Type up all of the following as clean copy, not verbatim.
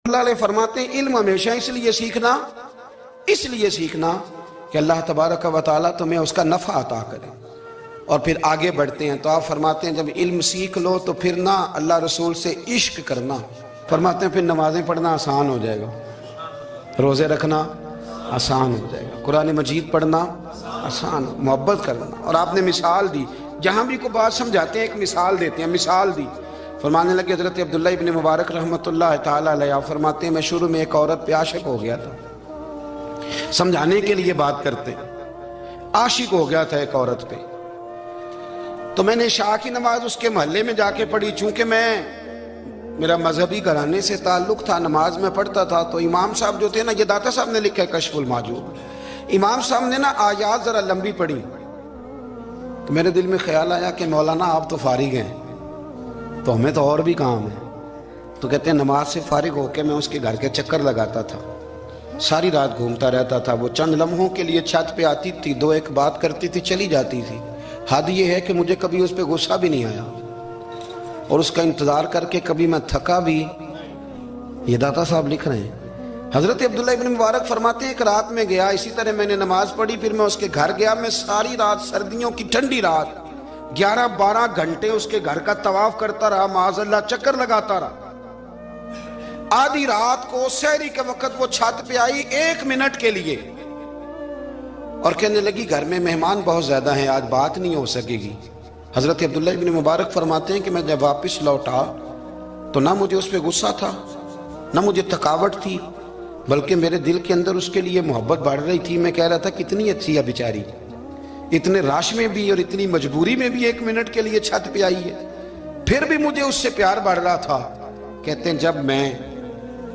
اللہ علیہ فرماتے ہیں علم ہمیشہ اس لیے سیکھنا کہ اللہ تبارک و تعالیٰ تمہیں اس کا نفع عطا کرے، اور پھر آگے بڑھتے ہیں تو آپ فرماتے ہیں جب علم سیکھ لو تو پھر نہ اللہ رسول سے عشق کرنا، فرماتے ہیں پھر نمازیں پڑھنا آسان ہو جائے گا، روزے رکھنا آسان ہو جائے گا، قرآن مجید پڑھنا آسان، محبت کرنا۔ اور آپ نے مثال دی، جہاں بھی کوئی بات سمجھاتے ہیں ایک مثال دیتے ہیں، مثال دی، فرمانے لگے حضرت عبداللہ ابن مبارک رحمۃ اللہ تعالیٰ علیہ فرماتے ہیں میں شروع میں ایک عورت پہ عاشق ہو گیا تھا، سمجھانے کے لیے بات کرتے، عاشق ہو گیا تھا ایک عورت پہ، تو میں نے عشاء کی نماز اس کے محلے میں جا کے پڑھی، چونکہ میرا مذہبی گھرانے سے تعلق تھا، نماز میں پڑھتا تھا، تو امام صاحب جو تھے نا، یہ داتا صاحب نے لکھا ہے کشف المحجوب، امام صاحب نے نا آیات ذرا لمبی پڑھی، تو میرے دل میں خیال آیا کہ مولانا آپ تو فارغ ہیں تو ہمیں تو اور بھی کام ہے، تو کہتے ہیں نماز سے فارغ ہو کے میں اس کے گھر کے چکر لگاتا تھا، ساری رات گھومتا رہتا تھا، وہ چند لمحوں کے لیے چھت پہ آتی تھی، دو ایک بات کرتی تھی، چلی جاتی تھی، حد یہ ہے کہ مجھے کبھی اس پہ غصہ بھی نہیں آیا، اور اس کا انتظار کر کے کبھی میں تھکا بھی۔ یہ داتا صاحب لکھ رہے ہیں، حضرت عبداللہ ابن مبارک فرماتے ہیں ایک رات میں گیا، اسی طرح میں نے نماز پڑھی، پھر میں اس کے گھر گیا، میں ساری رات، سردیوں کی ٹھنڈی رات 11-12 گھنٹے اس کے گھر کا طواف کرتا رہا، معاذ اللہ چکر لگاتا رہا، آدھی رات کو سحری کے وقت وہ چھت پہ آئی 1 منٹ کے لیے، اور کہنے لگی گھر میں مہمان بہت زیادہ ہیں، آج بات نہیں ہو سکے گی۔ حضرت عبداللہ ابن مبارک فرماتے ہیں کہ میں جب واپس لوٹا تو نہ مجھے اس پہ غصہ تھا، نہ مجھے تھکاوٹ تھی، بلکہ میرے دل کے اندر اس کے لیے محبت بڑھ رہی تھی۔ میں کہہ رہا تھا کتنی اچھی ہے بیچاری، اتنے راش میں بھی اور اتنی مجبوری میں بھی 1 منٹ کے لیے چھت پہ آئی ہے، پھر بھی مجھے اس سے پیار بڑھ رہا تھا۔ کہتے ہیں جب میں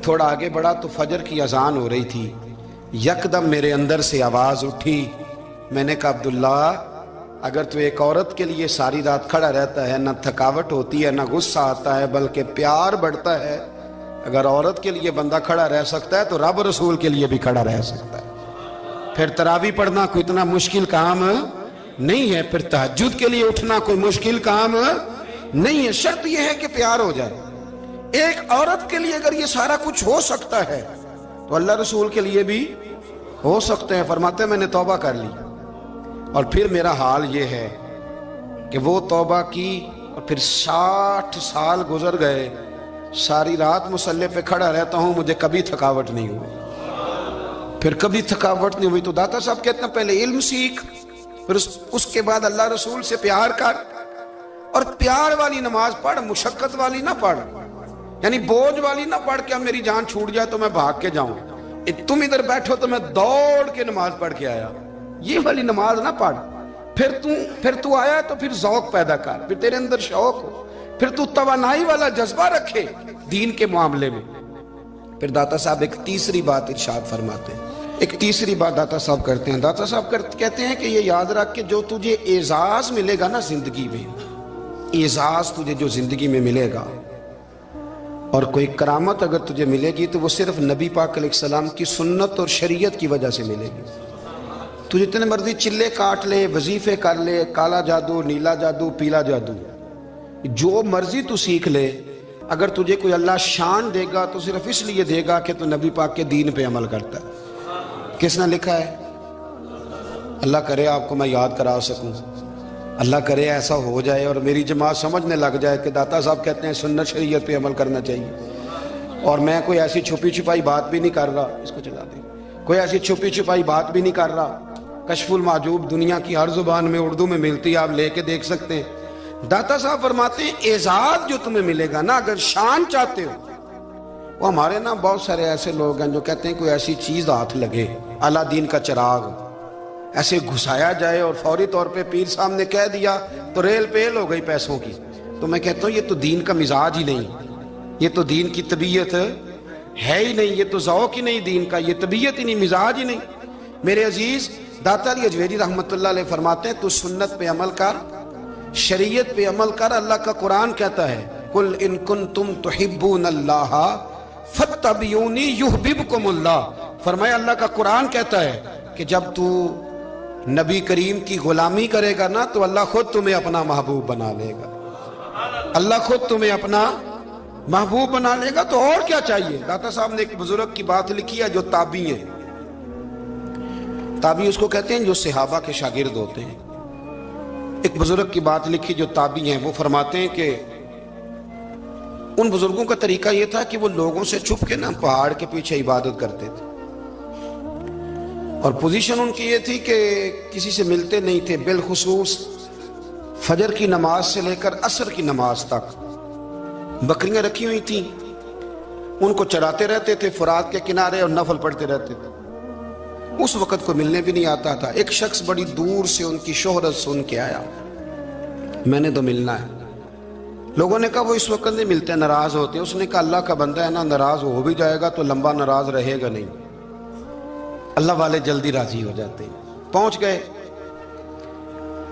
تھوڑا آگے بڑھا تو فجر کی اذان ہو رہی تھی، یکدم میرے اندر سے آواز اٹھی، میں نے کہا عبداللہ اگر تو ایک عورت کے لیے ساری رات کھڑا رہتا ہے، نہ تھکاوٹ ہوتی ہے، نہ غصہ آتا ہے، بلکہ پیار بڑھتا ہے، اگر عورت کے لیے بندہ کھڑا رہ سکتا ہے تو رب رسول کے لیے بھی کھڑا رہ سکتا ہے۔ پھر تراویح پڑھنا کوئی اتنا مشکل کام نہیں ہے، پھر تہجد کے لیے اٹھنا کوئی مشکل کام نہیں ہے، شرط یہ ہے کہ پیار ہو جائے۔ ایک عورت کے لیے اگر یہ سارا کچھ ہو سکتا ہے تو اللہ رسول کے لیے بھی ہو سکتے ہیں۔ فرماتے ہیں میں نے توبہ کر لی، اور پھر میرا حال یہ ہے کہ وہ توبہ کی اور پھر 60 سال گزر گئے، ساری رات مصلی پہ کھڑا رہتا ہوں، مجھے کبھی تھکاوٹ نہیں ہوئی، پھر کبھی تھکاوٹ نہیں ہوئی۔ تو داتا صاحب کہتے ہیں پہلے علم سیکھ، پھر اس کے بعد اللہ رسول سے پیار کر، اور پیار والی نماز پڑھ، مشقت والی نہ پڑھ، یعنی بوجھ والی نہ پڑھ کہ اب میری جان چھوٹ جائے تو میں بھاگ کے جاؤں، تم ادھر بیٹھو تو میں دوڑ کے نماز پڑھ کے آیا، یہ والی نماز نہ پڑھ۔ پھر تو آیا تو پھر ذوق پیدا کر، پھر تیرے اندر شوق ہو، پھر تو توانائی والا جذبہ رکھے دین کے معاملے میں۔ پھر داتا صاحب ایک تیسری بات ارشاد فرماتے ہیں، ایک تیسری بات داتا صاحب کرتے ہیں، داتا صاحب کہتے ہیں کہ یہ یاد رکھ کہ جو تجھے اعزاز ملے گا نا زندگی میں، اعزاز تجھے جو زندگی میں ملے گا، اور کوئی کرامت اگر تجھے ملے گی تو وہ صرف نبی پاک علیہ السلام کی سنت اور شریعت کی وجہ سے ملے گی۔ تو جتنے مرضی چلے کاٹ لے، وظیفے کر لے، کالا جادو، نیلا جادو، پیلا جادو، جو مرضی تو سیکھ لے، اگر تجھے کوئی اللہ شان دے گا تو صرف اس لیے دے گا کہ تو نبی پاک کے دین پہ عمل کرتا ہے۔ کس نے لکھا ہے؟ اللہ کرے آپ کو میں یاد کرا سکوں، اللہ کرے ایسا ہو جائے اور میری جماعت سمجھنے لگ جائے کہ داتا صاحب کہتے ہیں سنت شریعت پہ عمل کرنا چاہیے، اور میں کوئی ایسی چھپی چھپائی بات بھی نہیں کر رہا، اس کو چلا دیں، کوئی ایسی چھپی چھپائی بات بھی نہیں کر رہا۔ کشف المحجوب دنیا کی ہر زبان میں اردو میں ملتی ہے، آپ لے کے دیکھ سکتے ہیں۔ داتا صاحب فرماتے ہیں اعزاز جو تمہیں ملے گا نا، اگر شان چاہتے ہو، وہ ہمارے نا بہت سارے ایسے لوگ ہیں جو کہتے ہیں کوئی ایسی چیز ہاتھ لگے، اعلیٰ دین کا چراغ ایسے گھسایا جائے اور فوری طور پہ پیر صاحب نے کہہ دیا تو ریل پیل ہو گئی پیسوں کی، تو میں کہتا ہوں یہ تو دین کا مزاج ہی نہیں، یہ تو دین کی طبیعت ہے ہی نہیں، یہ تو ذوق ہی نہیں دین کا، یہ طبیعت ہی نہیں، مزاج ہی نہیں۔ میرے عزیز داتا علی اجویری رحمۃ اللہ علیہ فرماتے ہیں تو سنت پہ عمل کر، شریعت پہ عمل کر۔ اللہ کا قرآن کہتا ہے قل ان کنتم تحبون اللہ فاتبعونی یحببکم اللہ، فرمایا اللہ کا قرآن کہتا ہے کہ جب تو نبی کریم کی غلامی کرے گا نا تو اللہ خود تمہیں اپنا محبوب بنا لے گا، اللہ خود تمہیں اپنا محبوب بنا لے گا تو اور کیا چاہیے. داتا صاحب نے ایک بزرگ کی بات لکھی ہے جو تابعی ہیں. تابعی اس کو کہتے ہیں جو صحابہ کے شاگرد ہوتے ہیں. ایک بزرگ کی بات لکھی جو تابعی ہیں، وہ فرماتے ہیں کہ ان بزرگوں کا طریقہ یہ تھا کہ وہ لوگوں سے چھپ کے پہاڑ کے پیچھے عبادت کرتے تھے، اور پوزیشن ان کی یہ تھی کہ کسی سے ملتے نہیں تھے، بالخصوص فجر کی نماز سے لے کر عصر کی نماز تک بکریاں رکھی ہوئی تھیں، ان کو چراتے رہتے تھے فرات کے کنارے اور نفل پڑھتے رہتے تھے. اس وقت کو ملنے بھی نہیں آتا تھا. ایک شخص بڑی دور سے ان کی شہرت سن کے آیا، میں نے تو ملنا ہے. لوگوں نے کہا وہ اس وقت نہیں ملتے، ناراض ہوتے ہیں. اس نے کہا اللہ کا بندہ ہے نا، ناراض ہو بھی جائے گا تو لمبا ناراض رہے گا نہیں، اللہ والے جلدی راضی ہو جاتے ہیں. پہنچ گئے.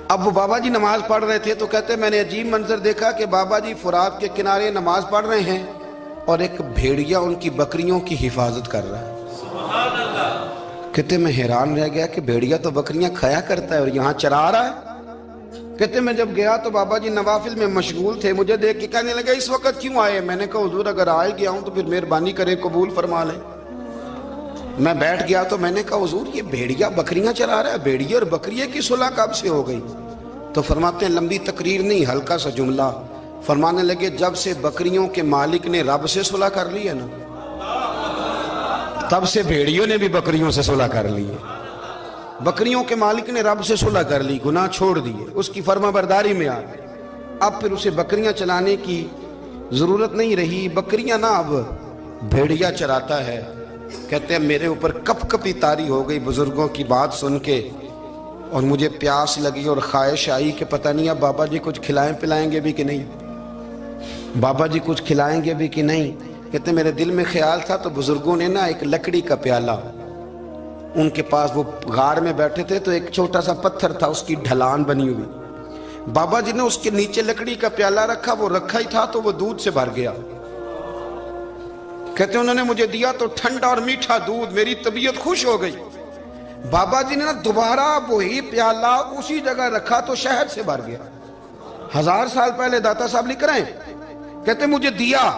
اب وہ بابا جی نماز پڑھ رہے تھے تو کہتے میں نے عجیب منظر دیکھا کہ بابا جی فرات کے کنارے نماز پڑھ رہے ہیں اور ایک بھیڑیا ان کی بکریوں کی حفاظت کر رہا ہے. سبحان اللہ. کہتے میں حیران رہ گیا کہ بھیڑیا تو بکریاں کھایا کرتا ہے اور یہاں چرا رہا ہے. کہتے میں جب گیا تو بابا جی نوافل میں مشغول تھے، مجھے دیکھ کے کہنے لگے اس وقت کیوں آئے؟ میں نے کہا حضور اگر آئے گیا ہوں تو پھر مہربانی کرے قبول فرما لیں. میں بیٹھ گیا تو میں نے کہا حضور یہ بھیڑیا بکریاں چرا رہا ہے، بھیڑیا اور بکریے کی صلح کب سے ہو گئی؟ تو فرماتے ہیں لمبی تقریر نہیں، ہلکا سا جملہ. فرمانے لگے جب سے بکریوں کے مالک نے رب سے صلح کر لی ہے نا، تب سے بھیڑیوں نے بھی بکریوں سے صلح کر لی ہے. بکریوں کے مالک نے رب سے صلح کر لی، گناہ چھوڑ دیے، اس کی فرما برداری میں آ گئے. اب پھر اسے بکریاں چلانے کی ضرورت نہیں رہی. بکریاں نا اب بھیڑیا چراتا ہے. کہتے ہیں میرے اوپر کپ کپی طاری ہو گئی بزرگوں کی بات سن کے، اور مجھے پیاس لگی اور خواہش آئی کہ پتہ نہیں اب بابا جی کچھ کھلائیں پلائیں گے بھی کہ نہیں، بابا جی کچھ کھلائیں گے بھی کہ نہیں. کہتے میرے دل میں خیال تھا تو بزرگوں نے نا ایک لکڑی کا پیالہ، ان کے پاس وہ غار میں بیٹھے تھے تو ایک چھوٹا سا پتھر تھا، اس کی ڈھلان بنی ہوئی. بابا جی نے اس کے نیچے لکڑی کا پیالہ رکھا، وہ رکھا ہی تھا تو وہ دودھ سے بھر گیا. کہتے انہوں نے مجھے دیا تو ٹھنڈا اور میٹھا دودھ، میری طبیعت خوش ہو گئی. بابا جی نے نا دوبارہ وہی پیالہ اسی جگہ رکھا تو شہد سے بھر گیا. 1000 سال پہلے داتا صاحب لکھ رہے ہیں. کہتے مجھے دیا،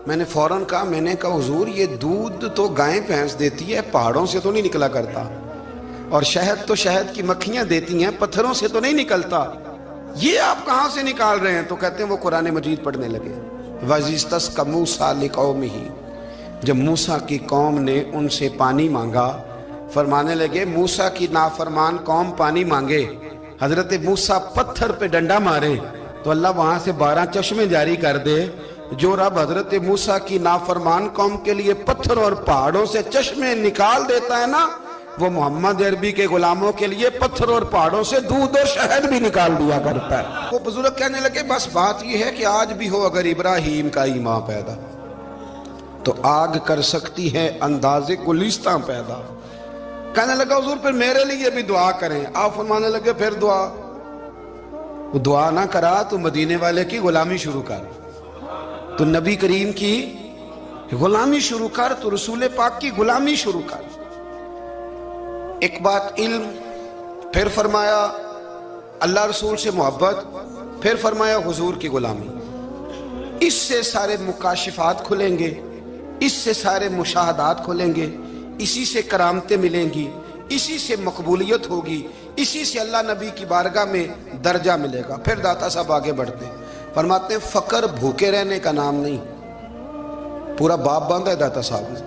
میں نے فوراً کہا، میں نے کہا حضور یہ دودھ تو گائیں بھینس دیتی ہے، پہاڑوں سے تو نہیں نکلا کرتا، اور شہد تو شہد کی مکھیاں دیتی ہیں، پتھروں سے تو نہیں نکلتا، یہ آپ کہاں سے نکال رہے ہیں؟ تو کہتے ہیں وہ قرآن مجید پڑھنے لگے. وَإِذِ اسْتَسْقَى مُوسَىٰ لِقَوْمِهِ، جب موسیٰ کی قوم نے ان سے پانی مانگا، فرمانے لگے موسیٰ کی نافرمان قوم پانی مانگے، حضرت موسیٰ پتھر پہ ڈنڈا مارے تو اللہ وہاں سے 12 چشمے جاری کر دے. جو رب حضرت موسیٰ کی نافرمان قوم کے لیے پتھر اور پہاڑوں سے چشمے نکال دیتا ہے نا، وہ محمد عربی کے غلاموں کے لیے پتھر اور پہاڑوں سے دودھ اور شہد بھی نکال دیا کرتا ہے. وہ بزرگ کہنے لگے بس بات یہ ہے کہ آج بھی ہو اگر ابراہیم کا ایمان پیدا تو آگ کر سکتی ہے انداز گلستاں پیدا. کہنے لگا حضور پھر میرے لیے بھی دعا کریں. آپ فرمانے لگے پھر دعا. وہ دعا نہ کرا تو مدینے والے کی غلامی شروع کر، تو نبی کریم کی غلامی شروع کر، تو رسول پاک کی غلامی شروع کر. ایک بات علم، پھر فرمایا اللہ رسول سے محبت، پھر فرمایا حضور کی غلامی. اس سے سارے مکاشفات کھلیں گے، اس سے سارے مشاہدات کھلیں گے، اسی سے کرامتیں ملیں گی، اسی سے مقبولیت ہوگی، اسی سے اللہ نبی کی بارگاہ میں درجہ ملے گا. پھر داتا صاحب آگے بڑھتے ہیں، فرماتے ہیں فقر بھوکے رہنے کا نام نہیں. پورا باب باندھا ہے داتا صاحب نے.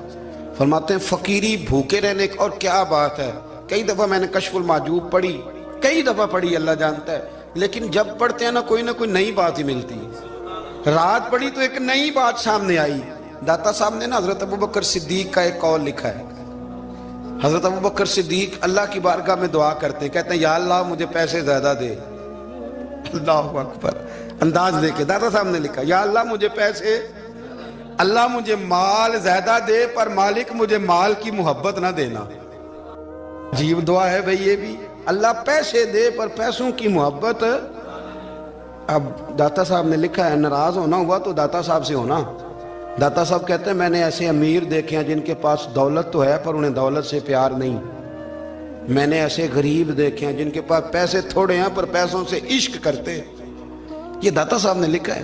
فرماتے ہیں فقیری بھوکے رہنے کا. اور کیا بات ہے، کئی دفعہ میں نے کشف المحجوب پڑھی، کئی دفعہ پڑھی، اللہ جانتا ہے، لیکن جب پڑھتے ہیں نا کوئی نہ کوئی نئی بات ہی ملتی ہے. رات پڑھی تو ایک نئی بات سامنے آئی. داتا صاحب نے نا حضرت ابوبکر صدیق کا ایک قول لکھا ہے. حضرت ابوبکر صدیق اللہ کی بارگاہ میں دعا کرتے ہیں، کہتے ہیں یا اللہ مجھے پیسے زیادہ دے. اللہ اکبر، انداز دے کے داتا صاحب نے لکھا یا اللہ مجھے پیسے، اللہ مجھے مال زیادہ دے پر مالک مجھے مال کی محبت نہ دینا. عجیب دعا ہے بھئی یہ بھی، اللہ پیسے دے پر پیسوں کی محبت. اب داتا صاحب نے لکھا ہے ناراض ہونا ہوا تو داتا صاحب سے ہونا. داتا صاحب کہتے ہیں میں نے ایسے امیر دیکھے ہیں جن کے پاس دولت تو ہے پر انہیں دولت سے پیار نہیں. میں نے ایسے غریب دیکھے ہیں جن کے پاس پیسے تھوڑے ہیں پر پیسوں سے عشق کرتے. یہ داتا صاحب نے لکھا ہے.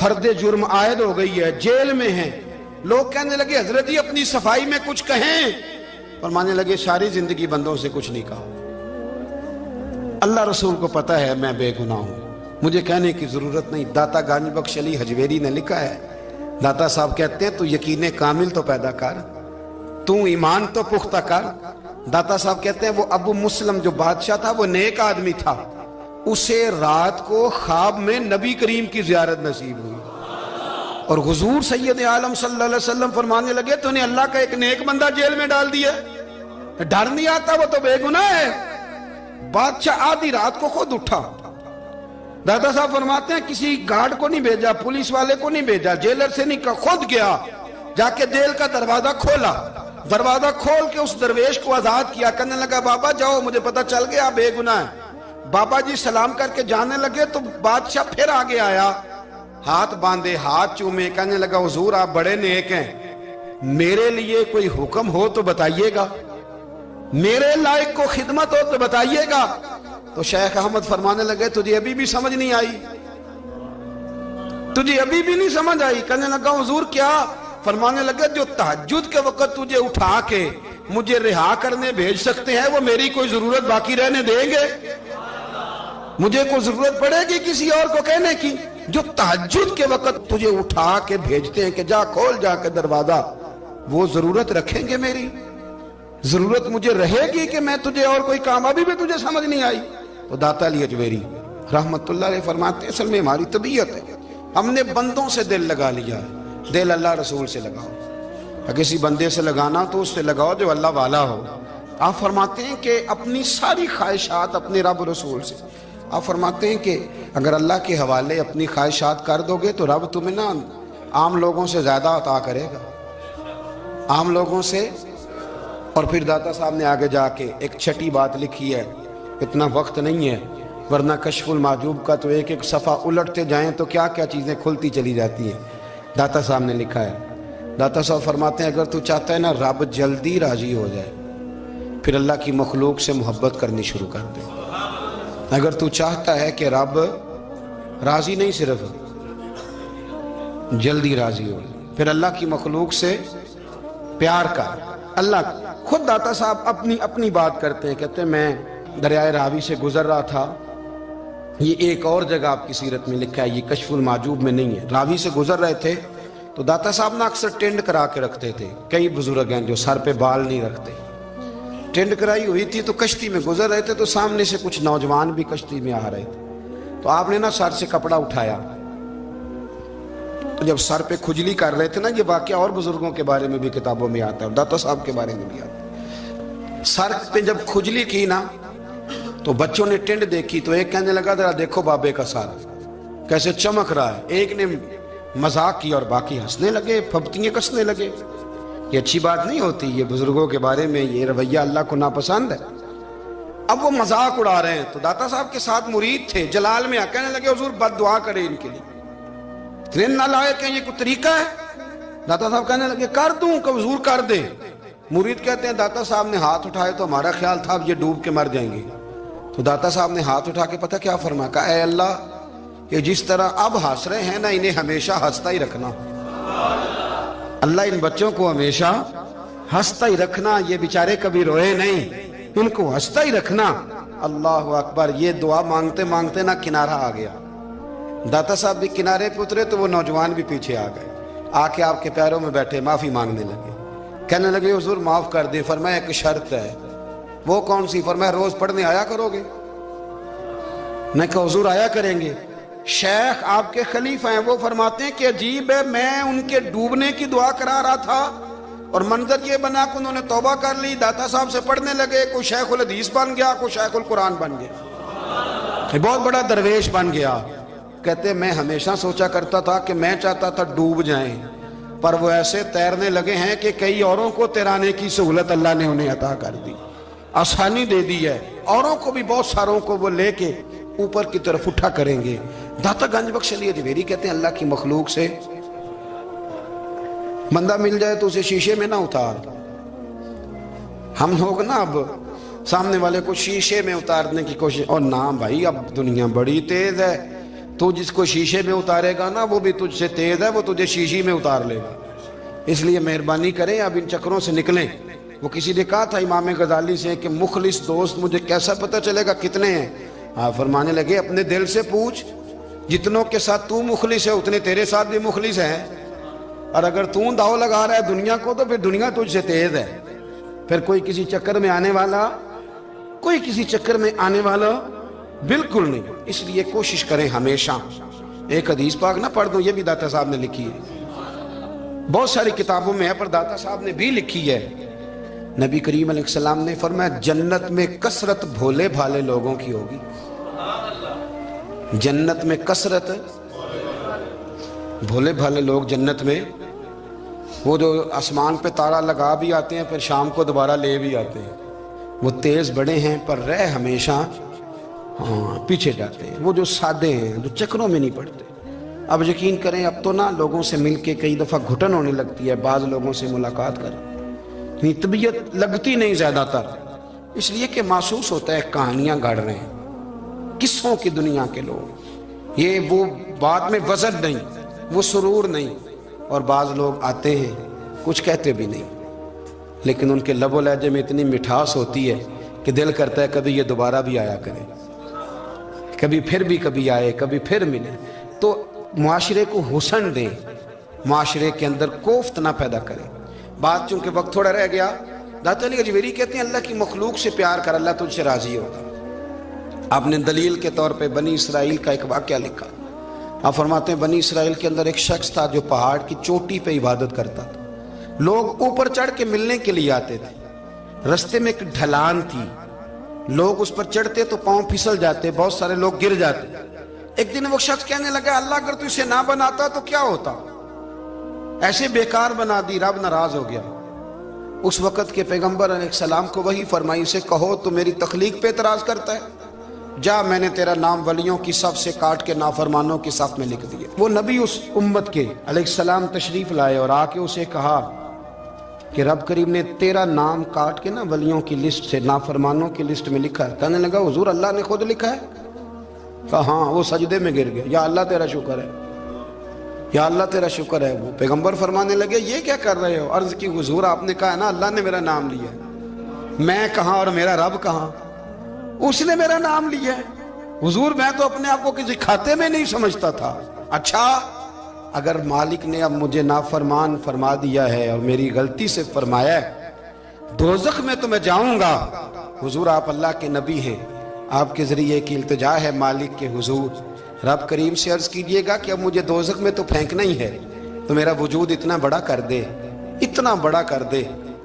فرد جرم عائد ہو گئی ہے، جیل میں ہیں. لوگ کہنے لگے حضرت جی اپنی صفائی میں کچھ کہیں. فرمانے لگے ساری زندگی بندوں سے کچھ نہیں کہا. اللہ رسول کو پتا ہے میں بے گناہ ہوں، مجھے کہنے کی ضرورت نہیں. داتا گنج بخش علی حجویری نے لکھا ہے، داتا صاحب کہتے ہیں تو یقین کامل تو پیدا کر، تو ایمان تو پختہ کر. داتا صاحب کہتے ہیں وہ ابو مسلم جو بادشاہ تھا وہ نیک آدمی تھا، اسے رات کو خواب میں نبی کریم کی زیارت نصیب ہوئی اور حضور سید عالم صلی اللہ علیہ وسلم فرمانے لگے تو نے اللہ کا ایک نیک بندہ جیل میں ڈال دیا. ڈر نہیں آتا، وہ تو بے گناہ ہے. بادشاہ آدھی رات کو خود اٹھا. دادا صاحب فرماتے ہیں کسی گارڈ کو نہیں بھیجا، پولیس والے کو نہیں بھیجا، جیلر سے نہیں کہا، خود گیا، جا کے جیل کا دروازہ کھولا. دروازہ کھول کے اس درویش کو آزاد کیا. کہنے لگا بابا جاؤ، مجھے پتا چل گیا آپ بے گناہ ہیں. بابا جی سلام کر کے جانے لگے تو بادشاہ پھر آگے آیا، ہاتھ باندھے، ہاتھ چومے. کہنے لگا حضور آپ بڑے نیک ہیں، میرے لیے کوئی حکم ہو تو بتائیے گا، میرے لائق کو خدمت ہو تو بتائیے گا. تو شیخ احمد فرمانے لگے تجھے ابھی بھی سمجھ نہیں آئی، تجھے ابھی بھی نہیں سمجھ آئی. کہنے لگا حضور کیا؟ فرمانے لگے جو تہجد کے وقت تجھے اٹھا کے مجھے رہا کرنے بھیج سکتے ہیں وہ میری کوئی ضرورت باقی رہنے دیں گے؟ مجھے کوئی ضرورت پڑے گی کسی اور کو کہنے کی؟ جو تہجد کے وقت تجھے اٹھا کے بھیجتے ہیں کہ جا کھول جا کے دروازہ، وہ ضرورت رکھیں گے میری؟ ضرورت مجھے رہے گی کہ میں تجھے اور کوئی کام؟ ابھی بھی تجھے سمجھ نہیں آئی؟ تو داتا علی حجویری رحمت اللہ علیہ فرماتے ہیں اصل میں ہماری طبیعت ہے، ہم نے بندوں سے دل لگا لیا ہے. دل اللہ رسول سے لگاؤ. کسی بندے سے لگانا تو اس سے لگاؤ جو اللہ والا ہو. آپ فرماتے ہیں کہ اپنی ساری خواہشات اپنے رب رسول سے، آپ فرماتے ہیں کہ اگر اللہ کے حوالے اپنی خواہشات کر دو گے تو رب تمہیں نا عام لوگوں سے زیادہ عطا کرے گا، عام لوگوں سے. اور پھر داتا صاحب نے آگے جا کے ایک چھٹی بات لکھی ہے، اتنا وقت نہیں ہے ورنہ کشف المحجوب کا تو ایک ایک صفحہ الٹتے جائیں تو کیا کیا چیزیں کھلتی چلی جاتی ہیں. داتا صاحب نے لکھا ہے، داتا صاحب فرماتے ہیں اگر تو چاہتا ہے نا رب جلدی راضی ہو جائے پھر اللہ کی مخلوق سے محبت کرنی شروع کر دے. اگر تو چاہتا ہے کہ رب راضی نہیں صرف جلدی راضی ہو جائے پھر اللہ کی مخلوق سے پیار کر. اللہ خود داتا صاحب اپنی بات کرتے ہیں، کہتے ہیں میں دریائے راوی سے گزر رہا تھا. یہ ایک اور جگہ آپ کی سیرت میں لکھا ہے، یہ کشف المحجوب میں نہیں ہے. راوی سے گزر رہے تھے تو داتا صاحب نے اکثر ٹینڈ کرا کے رکھتے تھے. کئی بزرگ ہیں جو سر پہ بال نہیں رکھتے، ٹینڈ کرائی ہوئی تھی تو کشتی میں گزر رہے تھے تو سامنے سے کچھ نوجوان بھی کشتی میں آ رہے تھے. تو آپ نے نا سر سے کپڑا اٹھایا تو جب سر پہ کھجلی کر رہے تھے نا، یہ واقعہ اور بزرگوں کے بارے میں بھی کتابوں میں آتا ہے اور داتا صاحب کے بارے میں بھی آتا ہے. سر پہ جب کھجلی کی نا تو بچوں نے ٹینڈ دیکھی تو ایک کہنے لگا ذرا دیکھو بابے کا سر کیسے چمک رہا ہے. ایک نے مذاق کی اور باقی ہنسنے لگے، پھپتیاں کسنے لگے. یہ اچھی بات نہیں ہوتی، یہ بزرگوں کے بارے میں یہ رویہ اللہ کو ناپسند ہے. اب وہ مذاق اڑا رہے ہیں تو داتا صاحب کے ساتھ مرید تھے جلال میں کہنے لگے حضور بد دعا کرے ان کے لیے، اتنے نالائق ہیں، یہ کوئی طریقہ ہے؟ داتا صاحب کہنے لگے کر دوں کہ حضور کر دے. مرید کہتے ہیں داتا صاحب نے ہاتھ اٹھائے تو ہمارا خیال تھا اب یہ ڈوب کے مر جائیں گے. تو داتا صاحب نے ہاتھ اٹھا کے پتہ کیا فرمایا؟ کہا اے اللہ یہ جس طرح اب ہنس رہے ہیں نا انہیں ہمیشہ ہنستا ہی رکھنا. اللہ ان بچوں کو ہمیشہ ہنستا ہی رکھنا، یہ بیچارے کبھی روئے نہیں، ان کو ہنستا ہی رکھنا. اللہ اکبر. یہ دعا مانگتے مانگتے نا کنارہ آ گیا. داتا صاحب بھی کنارے پہ اترے تو وہ نوجوان بھی پیچھے آ گئے، آ کے آپ کے پیروں میں بیٹھے معافی مانگنے لگے. کہنے لگے حضور معاف کر دیں. فرمایا ایک شرط ہے. وہ کون سی؟ فرمایا روز پڑھنے آیا کرو گے. میں کہا حضور آیا کریں گے. شیخ آپ کے خلیفہ ہیں، وہ فرماتے ہیں کہ عجیب ہے میں ان کے ڈوبنے کی دعا کرا رہا تھا اور منظر یہ بنا کہ انہوں نے توبہ کر لی، داتا صاحب سے پڑھنے لگے، کوئی شیخ الحدیث بن گیا، کوئی شیخ القرآن بن گیا، بہت بڑا درویش بن گیا. کہتے میں ہمیشہ سوچا کرتا تھا کہ میں چاہتا تھا ڈوب جائیں، پر وہ ایسے تیرنے لگے ہیں کہ کئی اوروں کو تیرانے کی سہولت اللہ نے انہیں عطا کر دی، آسانی دے دی ہے. اوروں کو بھی بہت ساروں کو وہ لے کے اوپر کی طرف اٹھا کریں گے. داتا گنج بخش علی حجویری کہتے ہیں اللہ کی مخلوق سے بندہ مل جائے تو اسے شیشے میں نہ اتار. ہم لوگ نا اب سامنے والے کو شیشے میں اتارنے کی کوشش، اور نہ بھائی اب دنیا بڑی تیز ہے، تو جس کو شیشے میں اتارے گا نا وہ بھی تجھ سے تیز ہے، وہ تجھے شیشی میں اتار لے گا۔ اس لیے مہربانی کریں اب ان چکروں سے نکلیں۔ وہ کسی نے کہا تھا امام غزالی سے کہ مخلص دوست مجھے کیسا پتہ چلے گا کتنے ہیں؟ آپ فرمانے لگے اپنے دل سے پوچھ، جتنوں کے ساتھ تو مخلص ہے اتنے تیرے ساتھ بھی مخلص ہیں، اور اگر تو داؤ لگا رہا ہے دنیا کو تو پھر دنیا تجھ سے تیز ہے۔ پھر کوئی کسی چکر میں آنے والا بالکل نہیں۔ اس لیے کوشش کریں ہمیشہ۔ ایک حدیث پاک نہ پڑھ دوں، یہ بھی داتا صاحب نے لکھی ہے، بہت ساری کتابوں میں ہے پر داتا صاحب نے بھی لکھی ہے۔ نبی کریم علیہ السلام نے فرمایا جنت میں کثرت بھولے بھالے لوگوں کی ہوگی۔ جنت میں کثرت بھولے بھالے لوگ جنت میں، وہ جو آسمان پہ تارا لگا بھی آتے ہیں پھر شام کو دوبارہ لے بھی آتے ہیں، وہ تیز بڑے ہیں پر رہ ہمیشہ پیچھے جاتے ہیں۔ وہ جو سادے ہیں، جو چکروں میں نہیں پڑتے۔ اب یقین کریں اب تو نا لوگوں سے مل کے کئی دفعہ گھٹن ہونے لگتی ہے، بعض لوگوں سے ملاقات کر طبیعت لگتی نہیں زیادہ تر، اس لیے کہ محسوس ہوتا ہے کہانیاں گڑھ رہے ہیں، قصوں کی دنیا کے لوگ، یہ وہ بات میں وزن نہیں، وہ سرور نہیں۔ اور بعض لوگ آتے ہیں کچھ کہتے بھی نہیں، لیکن ان کے لب و لہجے میں اتنی مٹھاس ہوتی ہے کہ دل کرتا ہے کبھی یہ دوبارہ بھی آیا کرے، کبھی آئے، کبھی پھر ملے۔ تو معاشرے کو حسن دیں، معاشرے کے اندر کوفت نہ پیدا کریں۔ بات چونکہ وقت تھوڑا رہ گیا، داتا علی اجمیری کہتے ہیں اللہ کی مخلوق سے پیار کر، اللہ تجھ سے راضی ہوگا۔ آپ نے دلیل کے طور پہ بنی اسرائیل کا ایک واقعہ لکھا۔ آپ فرماتے ہیں بنی اسرائیل کے اندر ایک شخص تھا جو پہاڑ کی چوٹی پہ عبادت کرتا تھا، لوگ اوپر چڑھ کے ملنے کے لیے آتے تھے، رستے میں ایک ڈھلان تھی، لوگ اس پر چڑھتے تو پاؤں پھسل جاتے، بہت سارے لوگ گر جاتے۔ ایک دن وہ شخص کہنے لگا اللہ اگر تو اسے نہ بناتا تو کیا ہوتا، ایسے بیکار بنا دی، رب ناراض ہو گیا۔ اس وقت کے پیغمبر علیہ السلام کو وحی فرمائی سے کہو تو میری تخلیق پہ اعتراض کرتا ہے، جا میں نے تیرا نام ولیوں کی صف سے کاٹ کے نافرمانوں کی صف میں لکھ دیا۔ وہ نبی اس امت کے علیہ السلام تشریف لائے اور آ کے اسے کہا کہ رب کریم نے تیرا نام کاٹ کے نا ولیوں کی لسٹ سے نافرمانوں کی لسٹ میں لکھا ہے۔ کہنے لگا حضور اللہ نے خود لکھا ہے؟ کہا ہاں۔ وہ سجدے میں گر گیا، یا اللہ تیرا شکر ہے، یا اللہ تیرا شکر ہے۔ وہ پیغمبر فرمانے لگے یہ کیا کر رہے ہو؟ عرض کی حضور آپ نے کہا ہے نا اللہ نے میرا نام لیا ہے، میں کہاں اور میرا رب کہاں؟ اس نے میرا نام لیا ہے حضور، میں تو اپنے آپ کو کسی کھاتے میں نہیں سمجھتا تھا۔ اچھا اگر مالک نے اب مجھے نافرمان فرما دیا ہے اور میری غلطی سے فرمایا ہے دوزخ میں تو میں جاؤں گا۔ حضور آپ اللہ کے نبی ہیں، آپ کے ذریعے کی التجا ہے مالک کے حضور، رب کریم سے عرض کیجئے گا کہ اب مجھے دوزخ میں تو پھینکنا ہی ہے، تو میرا وجود اتنا بڑا کر دے، اتنا بڑا کر دے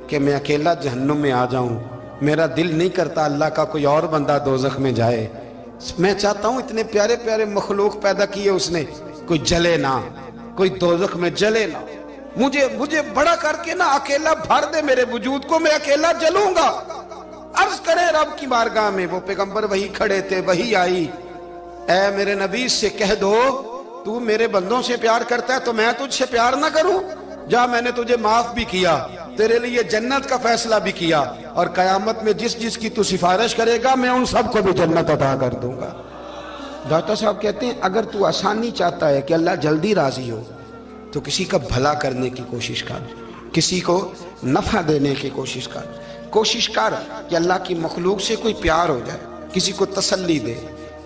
کہ میں اکیلا جہنم میں آ جاؤں۔ میرا دل نہیں کرتا اللہ کا کوئی اور بندہ دوزخ میں جائے، میں چاہتا ہوں اتنے پیارے پیارے مخلوق پیدا کیے اس نے، کوئی جلے نہ، کوئی دوزخ میں جلے نہ، مجھے بڑا کر کے نا اکیلا بھر دے میرے وجود کو، میں اکیلا جلوں گا۔ عرض کرے رب کی بارگاہ میں، وہ پیغمبر وہی کھڑے تھے، وہی آئی، اے میرے نبی سے کہہ دو تو میرے بندوں سے پیار کرتا ہے تو میں تجھ سے پیار نہ کروں؟ جا میں نے تجھے معاف بھی کیا، تیرے لیے جنت کا فیصلہ بھی کیا، اور قیامت میں جس کی تو سفارش کرے گا میں ان سب کو بھی جنت عطا کر دوں گا۔ داتا صاحب کہتے ہیں اگر تو آسانی چاہتا ہے کہ اللہ جلدی راضی ہو تو کسی کا بھلا کرنے کی کوشش کر، کسی کو نفع دینے کی کوشش کر کہ اللہ کی مخلوق سے کوئی پیار ہو جائے، کسی کو تسلی دے،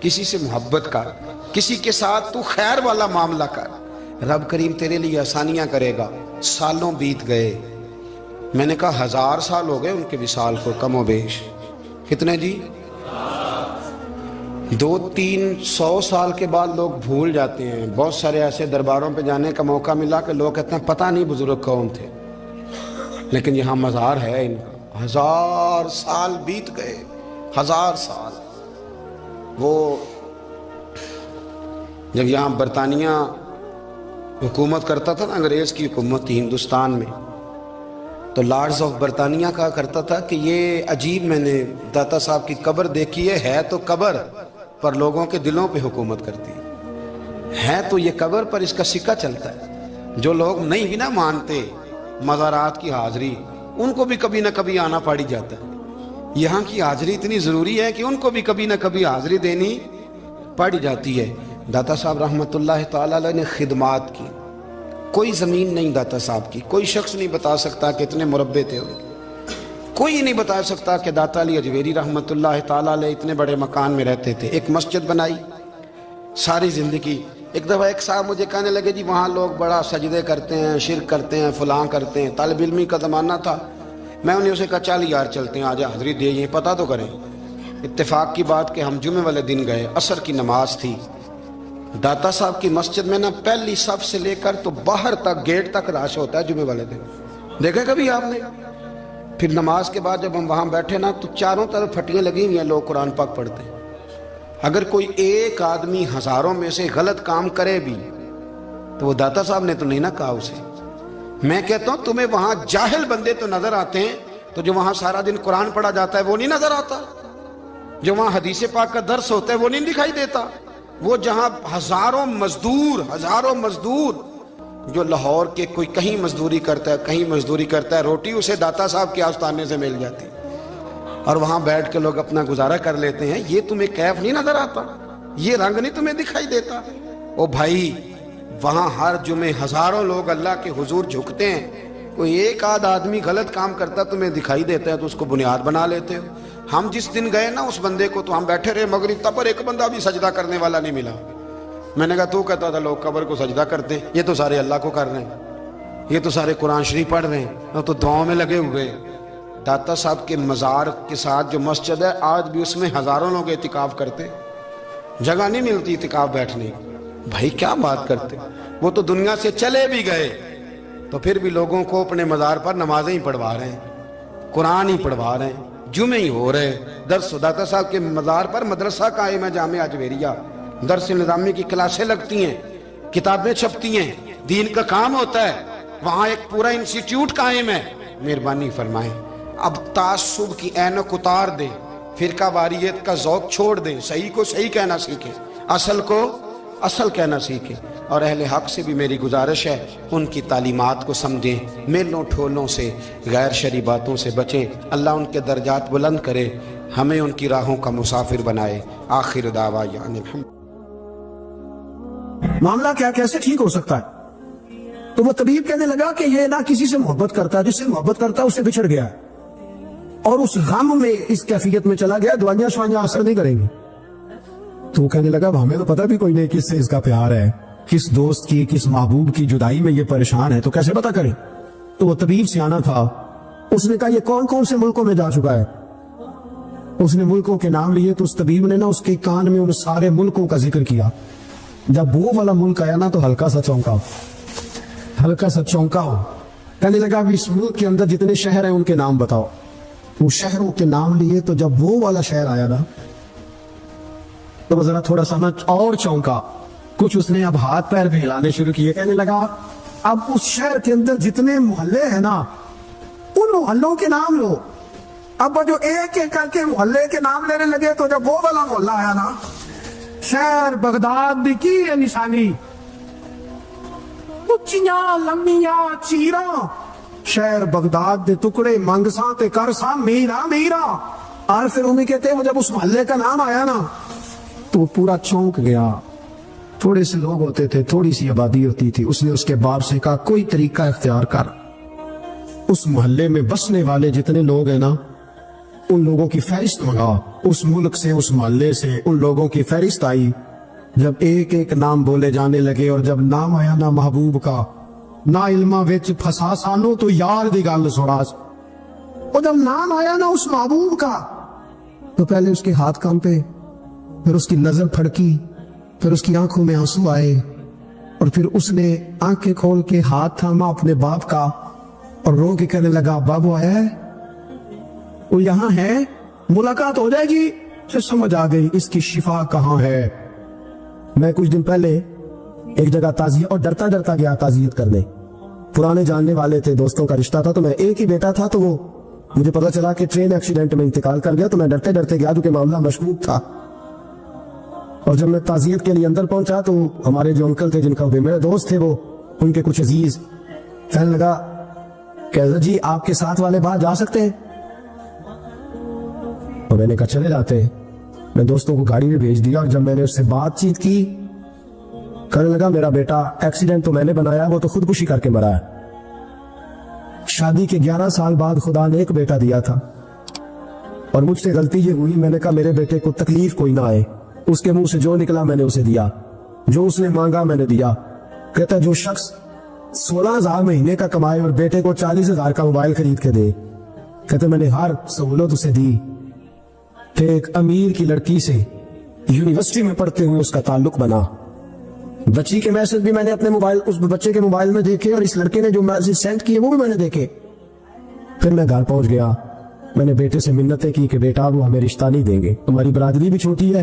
کسی سے محبت کر، کسی کے ساتھ تو خیر والا معاملہ کر، رب کریم تیرے لیے آسانیاں کرے گا۔ سالوں بیت گئے، میں نے کہا 1000 سال ہو گئے ان کے وصال کو کم و بیش، کتنے جی؟ 200-300 سال کے بعد لوگ بھول جاتے ہیں۔ بہت سارے ایسے درباروں پہ جانے کا موقع ملا کہ لوگ کہتے ہیں پتہ نہیں بزرگ کون تھے، لیکن یہاں مزار ہے ان کا۔ 1000 سال بیت گئے، 1000 سال۔ وہ جب یہاں برطانیہ حکومت کرتا تھا نا، انگریز کی حکومت تھی ہندوستان میں، تو لارڈز آف برطانیہ کہا کرتا تھا کہ یہ عجیب، میں نے داتا صاحب کی قبر دیکھی ہے تو قبر پر لوگوں کے دلوں پہ حکومت کرتی ہے تو یہ قبر پر اس کا سکہ چلتا ہے۔ جو لوگ نہیں بھی نہ مانتے مزارات کی حاضری، ان کو بھی کبھی نہ کبھی آنا پڑ جاتا ہے۔ یہاں کی حاضری اتنی ضروری ہے کہ ان کو بھی کبھی نہ کبھی حاضری دینی پڑ جاتی ہے۔ داتا صاحب رحمۃ اللہ تعالی علیہ نے خدمات کی، کوئی زمین نہیں داتا صاحب کی، کوئی شخص نہیں بتا سکتا کہ اتنے مربع تھے، کوئی نہیں بتا سکتا کہ داتا علی اجویری رحمۃ اللہ تعالی علیہ اتنے بڑے مکان میں رہتے تھے۔ ایک مسجد بنائی ساری زندگی۔ ایک دفعہ ایک صاحب مجھے کہنے لگے جی وہاں لوگ بڑا سجدے کرتے ہیں، شرک کرتے ہیں، فلاں کرتے ہیں، طالب علمی کا زمانہ تھا۔ میں انہیں اسے کہا چل یار چلتے ہیں، آجا حاضری دے، یہ پتہ تو کریں۔ اتفاق کی بات کہ ہم جمعے والے دن گئے، عصر کی نماز تھی، داتا صاحب کی مسجد میں نا پہلی صف سے لے کر تو باہر تک گیٹ تک رش ہوتا ہے جمعے والے دن، دیکھا کبھی آپ نے؟ پھر نماز کے بعد جب ہم وہاں بیٹھے نا تو چاروں طرف پھٹیاں لگی ہوئی ہیں، لوگ قرآن پاک پڑھتے ہیں۔ اگر کوئی ایک آدمی ہزاروں میں سے غلط کام کرے بھی تو وہ داتا صاحب نے تو نہیں نہ کہا اسے۔ میں کہتا ہوں تمہیں وہاں جاہل بندے تو نظر آتے ہیں، تو جو وہاں سارا دن قرآن پڑھا جاتا ہے وہ نہیں نظر آتا، جو وہاں حدیث پاک کا درس ہوتا ہے وہ نہیں دکھائی دیتا، وہ جہاں ہزاروں مزدور جو لاہور کے کوئی کہیں مزدوری کرتا ہے، کہیں مزدوری کرتا ہے، روٹی اسے داتا صاحب کے آستانے سے مل جاتی، اور وہاں بیٹھ کے لوگ اپنا گزارا کر لیتے ہیں۔ یہ تمہیں کیف نہیں نظر آتا، یہ رنگ نہیں تمہیں دکھائی دیتا؟ او بھائی وہاں ہر جمعے ہزاروں لوگ اللہ کے حضور جھکتے ہیں، کوئی ایک آدھ آدمی غلط کام کرتا تمہیں دکھائی دیتا ہے تو اس کو بنیاد بنا لیتے ہو۔ ہم جس دن گئے نا اس بندے کو تو ہم بیٹھے رہے مغرب تک، پر ایک بندہ بھی سجدہ کرنے والا نہیں ملا۔ میں نے کہا تو کہتا تھا لوگ قبر کو سجدہ کرتے ہیں، یہ تو سارے اللہ کو کر رہے ہیں، یہ تو سارے قرآن شریف پڑھ رہے ہیں، تو دعاؤں میں لگے ہوئے۔ داتا صاحب کے مزار کے ساتھ جو مسجد ہے آج بھی اس میں ہزاروں لوگ اعتکاف کرتے، جگہ نہیں ملتی اعتکاف بیٹھنے کی۔ بھائی کیا بات کرتے، وہ تو دنیا سے چلے بھی گئے تو پھر بھی لوگوں کو اپنے مزار پر نمازیں ہی پڑھوا رہے ہیں، قرآن ہی پڑھوا رہے ہیں، جمعے ہی ہو رہے درس۔ داتا صاحب کے مزار پر مدرسہ قائم ہے جامعہ اجویریہ، درس نظامی کی کلاسیں لگتی ہیں، کتابیں چھپتی ہیں، دین کا کام ہوتا ہے، وہاں ایک پورا انسٹیٹیوٹ قائم ہے۔ مہربانی فرمائیں اب تعصب کی اینک اتار دیں، فرقہ واریت کا ذوق چھوڑ دیں، صحیح کو صحیح کہنا سیکھیں، اصل کو اصل کہنا سیکھیں، اور اہل حق سے بھی میری گزارش ہے ان کی تعلیمات کو سمجھیں، میلوں ٹھولوں سے، غیر شرعی باتوں سے بچیں۔ اللہ ان کے درجات بلند کرے، ہمیں ان کی راہوں کا مسافر بنائے۔ آخر دعوانا الحمد۔ معاملہ کیا کیسے ٹھیک ہو سکتا ہے؟ تو وہ طبیب کہنے لگا کہ یہ نہ کسی سے محبت کرتا ہے، جس سے محبت کرتا ہے اس سے بچھڑ گیا اور اس غم میں اس کیفیت میں چلا گیا، دوائیاں شوائیاں اثر نہیں کریں گی۔ تو وہ کہنے لگا ہمیں تو پتہ بھی کوئی نہیں کس سے اس کا پیار ہے، کس دوست کی، کس محبوب کی جدائی میں یہ پریشان ہے، تو کیسے پتہ کریں؟ تو وہ طبیب سیانا تھا، اس نے کہا یہ کون کون سے ملکوں میں جا چکا ہے؟ اس نے ملکوں کے نام لیے تو اس طبیب نے نا اس کے کان میں ان سارے ملکوں کا ذکر کیا۔ جب وہ والا ملک آیا نا تو ہلکا سا چونکا ہو، کہنے لگا اس ملک کے اندر جتنے شہر ہیں ان کے نام بتاؤ۔ وہ شہروں کے نام لیے تو جب وہ والا شہر آیا نا تو وہ ذرا تھوڑا سا اور چونکا، کچھ اس نے اب ہاتھ پیر بھی ہلانے شروع کیے، کہنے لگا اب اس شہر کے اندر جتنے محلے ہیں نا ان محلوں کے نام لو۔ اب جو ایک ایک کر کے محلے کے نام لینے لگے تو جب وہ والا محلہ آیا نا، شہر بغداد دی کی ہے نشانی، اچیاں لمبیاں چیراں، شہر بغداد دے ٹکڑے منگساں تے کرساں میرا۔ اور پھر انہیں کہتے ہیں وہ جب اس محلے کا نام آیا نا تو پورا چونک گیا۔ تھوڑے سے لوگ ہوتے تھے، تھوڑی سی آبادی ہوتی تھی، اس نے اس کے باپ سے کہا کوئی طریقہ اختیار کر، اس محلے میں بسنے والے جتنے لوگ ہیں نا ان لوگوں کی فہرست منگا۔ اس ملک سے، اس محلے سے ان لوگوں کی فہرست آئی۔ جب ایک ایک نام بولے جانے لگے اور جب نام آیا نا محبوب کا، نہ علمہ وچ پھسا سانو تو یار دی گل سنا، اور جب نام آیا نا اس محبوب کا تو پہلے اس کے ہاتھ کانپے، پھر اس کی نظر پھڑکی، پھر اس کی آنکھوں میں آنسو آئے، اور پھر اس نے آنکھیں کھول کے ہاتھ تھاما اپنے باپ کا اور رو کے کہنے لگا بابو آیا ہے، وہ یہاں ہے، ملاقات ہو جائے گی۔ پھر سمجھ آ گئی اس کی شفا کہاں ہے۔ میں کچھ دن پہلے ایک جگہ تعزیت، اور ڈرتا ڈرتا گیا تعزیت کرنے، پرانے جاننے والے تھے، دوستوں کا رشتہ تھا، تو میں ایک ہی بیٹا تھا، تو وہ مجھے پتا چلا کہ ٹرین ایکسیڈنٹ میں انتقال کر گیا، تو میں ڈرتے ڈرتے گیا کیونکہ معاملہ مشکوک تھا۔ اور جب میں تعزیت کے لیے اندر پہنچا تو ہمارے جو انکل تھے، جن کا میرے دوست تھے، وہ ان کے کچھ عزیز کہنے لگا کہ جی آپ کے ساتھ والے باہر جا سکتے ہیں؟ اور میں نے کہا چلے جاتے ہیں۔ میں دوستوں کو گاڑی میں بھیج دیا، اور جب میں نے اس سے بات چیت کی کہنے لگا میرا بیٹا ایکسیڈنٹ تو میں نے بنایا, وہ تو خودکشی کر کے مرا ہے. شادی کے 11 سال بعد خدا نے ایک بیٹا دیا تھا, اور مجھ سے غلطی یہ ہوئی, میں نے کہا میرے بیٹے کو تکلیف کوئی نہ آئے. اس کے منہ سے جو نکلا میں نے اسے دیا, جو اس نے مانگا میں نے دیا. کہتا جو شخص 16,000 مہینے کا کمائے اور بیٹے کو 40,000 کا موبائل خرید کے دے, کہتے میں نے ہر سہولت اسے دی. پھر ایک امیر کی لڑکی سے یونیورسٹی میں پڑھتے ہوئے اس کا تعلق بنا. بچی کے میسج بھی میں نے اپنے موبائل, اس بچے کے موبائل میں دیکھے, اور اس لڑکے نے جو میسج سینڈ کیے وہ بھی میں نے دیکھے. پھر میں گھر پہنچ گیا, میں نے بیٹے سے منتیں کی کہ بیٹا وہ ہمیں رشتہ نہیں دیں گے, ہماری برادری بھی چھوٹی ہے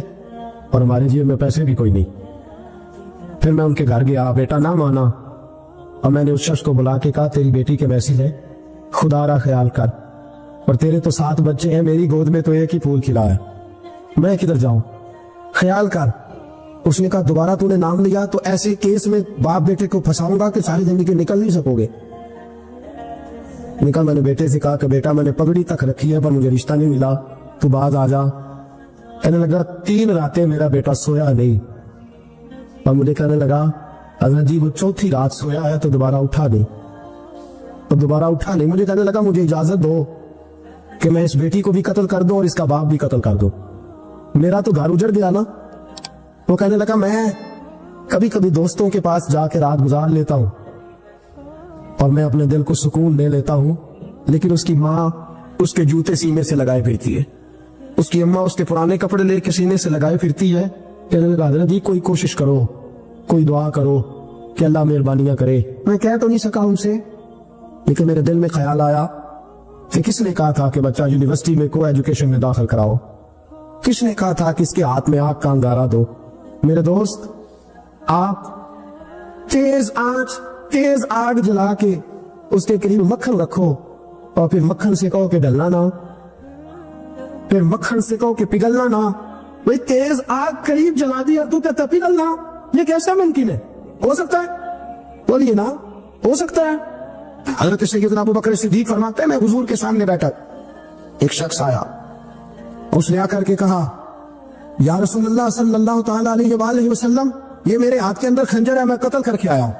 اور ہمارے جیب میں پیسے بھی کوئی نہیں. پھر میں ان کے گھر گیا, بیٹا نہ مانا, اور میں نے اس شخص کو بلا کے کہا تیری بیٹی کے میسج ہے, خدا را خیال کر, اور تیرے تو 7 بچے ہیں, میری گود میں تو ایک ہی پھول کھلا ہے, میں کدھر جاؤں, خیال کر. اس نے کہا دوبارہ تو نے نام لیا تو ایسے کیس میں باپ بیٹے کو پھنساؤں گا کہ ساری زندگی نکل نہیں سکو گے. نکل. میں نے بیٹے سے کہا کہ بیٹا میں نے پگڑی تک رکھی ہے پر مجھے رشتہ نہیں ملا, تو باز آ جا. کہنے لگا 3 راتیں میرا بیٹا سویا نہیں, اور مجھے کہنے لگا حضرت جی وہ 4تھی رات سویا ہے تو دوبارہ اٹھا دیں, تو دوبارہ اٹھا نہیں. مجھے کہنے لگا مجھے اجازت دو کہ میں اس بیٹی کو بھی قتل کر دوں اور اس کا باپ بھی قتل کر دوں, میرا تو گھر اجڑ گیا نا. وہ کہنے لگا میں کبھی کبھی دوستوں کے پاس جا کے رات گزار لیتا ہوں اور میں اپنے دل کو سکون دے لیتا ہوں, لیکن اس کی ماں اس کے جوتے سینے سے لگائے پھرتی ہے, اس کی اماں اس کے پرانے کپڑے لے کے سینے سے لگائے پھرتی ہے. کہنے لگا حضرت جی کوئی کوشش کرو, کوئی دعا کرو کہ اللہ مہربانیاں کرے. میں کہہ تو نہیں سکا ان سے, لیکن میرے دل میں خیال آیا کہ کس نے کہا تھا کہ بچہ یونیورسٹی میں کو ایجوکیشن میں داخل کراؤ, کس نے کہا تھا کہ اس کے ہاتھ میں آگ کا انگارہ دو. میرے دوست آپ تیز آگ جلا کے اس کے قریب مکھن رکھو, اور پھر مکھن سے کہو کہ ڈلنا نہ, پھر مکھن سے کہو کہ پگھلنا نہ. بھئی تیز آگ قریب جلا دی اور تو کہتا پگھلنا, یہ کیسا ممکن ہے؟ ہو سکتا ہے؟ بولیے نا, ہو سکتا ہے. حضرت سیدنا ابوبکر صدیق فرماتے ہیں میں حضور کے سامنے بیٹھا, ایک شخص آیا, اس نے آ کر کے کہا یا رسول اللہ صلی اللہ تعالی علیہ وآلہ وسلم یہ میرے ہاتھ کے اندر خنجر ہے, میں قتل کر کے آیا ہوں.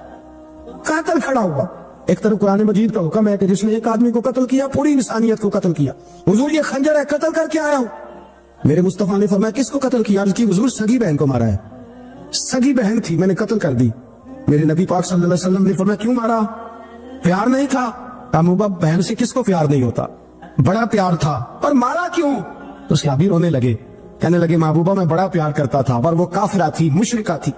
قاتل کھڑا ہوا. ایک طرف قرآن مجید کا حکم ہے کہ جس نے ایک آدمی کو قتل کیا پوری انسانیت کو قتل کیا. حضور یہ خنجر ہے, قتل کر کے آیا ہوں. میرے مصطفیٰ نے فرمایا کس کو قتل کیا؟ اس کی حضور سگی بہن کو مارا ہے. سگی بہن تھی, میں نے قتل کر دی. میرے نبی پاک صلی اللہ علیہ وسلم نے فرمایا کیوں مارا؟ پیار نہیں تھا. محبوبہ بہن سے کس کو پیار نہیں ہوتا؟ بڑا پیار تھا. اور مارا کیوں؟ تو صحابی رونے لگے, کہنے لگے محبوبہ میں بڑا پیار کرتا تھا, پر وہ کافرہ تھی, مشرکہ تھی,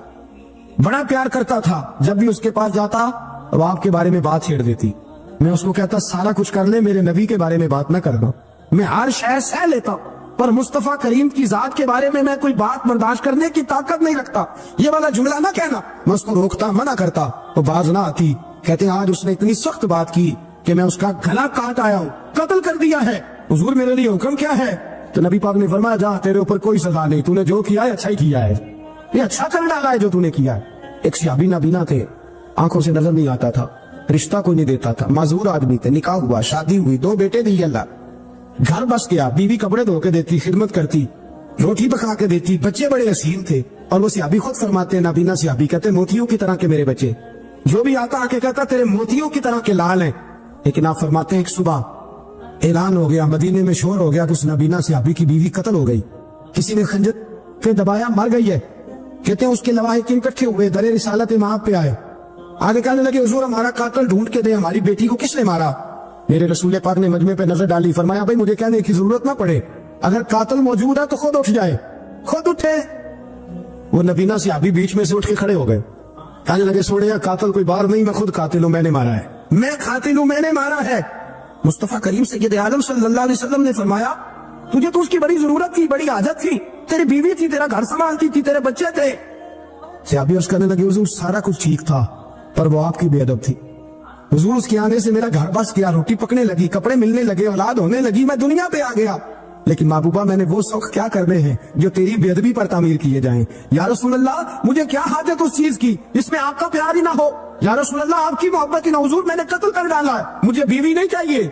بڑا پیار کرتا تھا. جب بھی اس کے پاس جاتا وہ آپ کے بارے میں بات چھیڑ دیتی. میں اس کو کہتا سارا کچھ کر لے, میرے نبی کے بارے میں بات نہ کرنا. میں ہر شے سہ لیتا, پر مصطفیٰ کریم کی ذات کے بارے میں کوئی بات برداشت کرنے کی طاقت نہیں رکھتا. یہ والا جملہ نہ کہنا. میں اس کو روکتا, منع کرتا, وہ باز نہ آتی. کہتے ہیں آج اس نے اتنی سخت بات کی کہ میں اس کا گلا کاٹ آیا ہوں, قتل کر دیا ہے. حضور میرے لیے حکم کیا ہے؟ تو نبی پاک نے فرمایا جا, تیرے اوپر کوئی سزا نہیں, تو نے جو کیا ہے اچھا ہی کیا ہے, یہ اچھا کر ڈالا ہے جو تو نے کیا ہے. ایک صحابی نابینا تھے, آنکھوں سے نظر نہیں آتا تھا, رشتہ کوئی نہیں دیتا تھا, معذور آدمی تھے, نکاح ہوا, شادی ہوئی, 2 بیٹے دی اللہ, گھر بس گیا, بیوی کپڑے دھو کے دیتی, خدمت کرتی, روٹی پکا کے دیتی, بچے بڑے حسین تھے. اور وہ صحابی خود فرماتے ہیں, نابینا صحابی کہتے موتیوں کی طرح کے میرے بچے, جو بھی آتا آ کے کہتا تیرے موتیوں کی طرح کے لال ہیں. لیکن آپ فرماتے ہیں ایک صبح اعلان ہو گیا, مدینے میں شور ہو گیا کہ اس نابینا صحابی کی بیوی قتل ہو گئی, کسی نے خنجر پہ دبایا, مر گئی ہے. کہتے ہیں اس کے لواحقین اکٹھے ہوئے, در رسالت امام پہ آئے, آگے کہنے لگے حضور ہمارا قاتل ڈھونڈ کے دے, ہماری بیٹی کو کس نے مارا؟ میرے رسول پاک نے مجمع پہ نظر ڈالی, فرمایا بھائی مجھے کہنے کی ضرورت نہ پڑے, اگر قاتل موجود ہے تو خود اٹھ جائے. خود اٹھے. وہ نبینا صحابی بیچ میں سے اٹھ کے کھڑے ہو گئے, کہنے لگے سوڑے قاتل کوئی باہر نہیں, میں خود قاتل ہوں, میں نے مارا ہے, میں قاتل ہوں, میں نے مارا ہے. مصطفیٰ کریم سید عالم صلی اللہ علیہ وسلم نے فرمایا تجھے تو اس کی بڑی ضرورت تھی, بڑی حاجت تھی, تیری بیوی تھی, تیرا گھر سنبھالتی تھی, تیرے بچے تھے. صحابی عرض کرنے لگے حضور سارا کچھ ٹھیک تھا, پر وہ آپ کی بے ادب تھی. حضور اس کے آنے سے میرا گھر بس گیا, روٹی پکنے لگی, کپڑے ملنے لگے, اولاد ہونے لگی, میں دنیا پہ آ گیا. لیکن محبوبہ میں نے وہ سوکھ کیا کرنے ہیں جو تیری بے ادبی پر تعمیر کیے جائیں. یا رسول اللہ مجھے کیا حاجت اس چیز کی جس میں آپ کا پیار ہی نہ ہو. یا رسول اللہ آپ کی محبت ہی نہ. حضور میں نے قتل کر ڈالا ہے, مجھے بیوی نہیں چاہیے,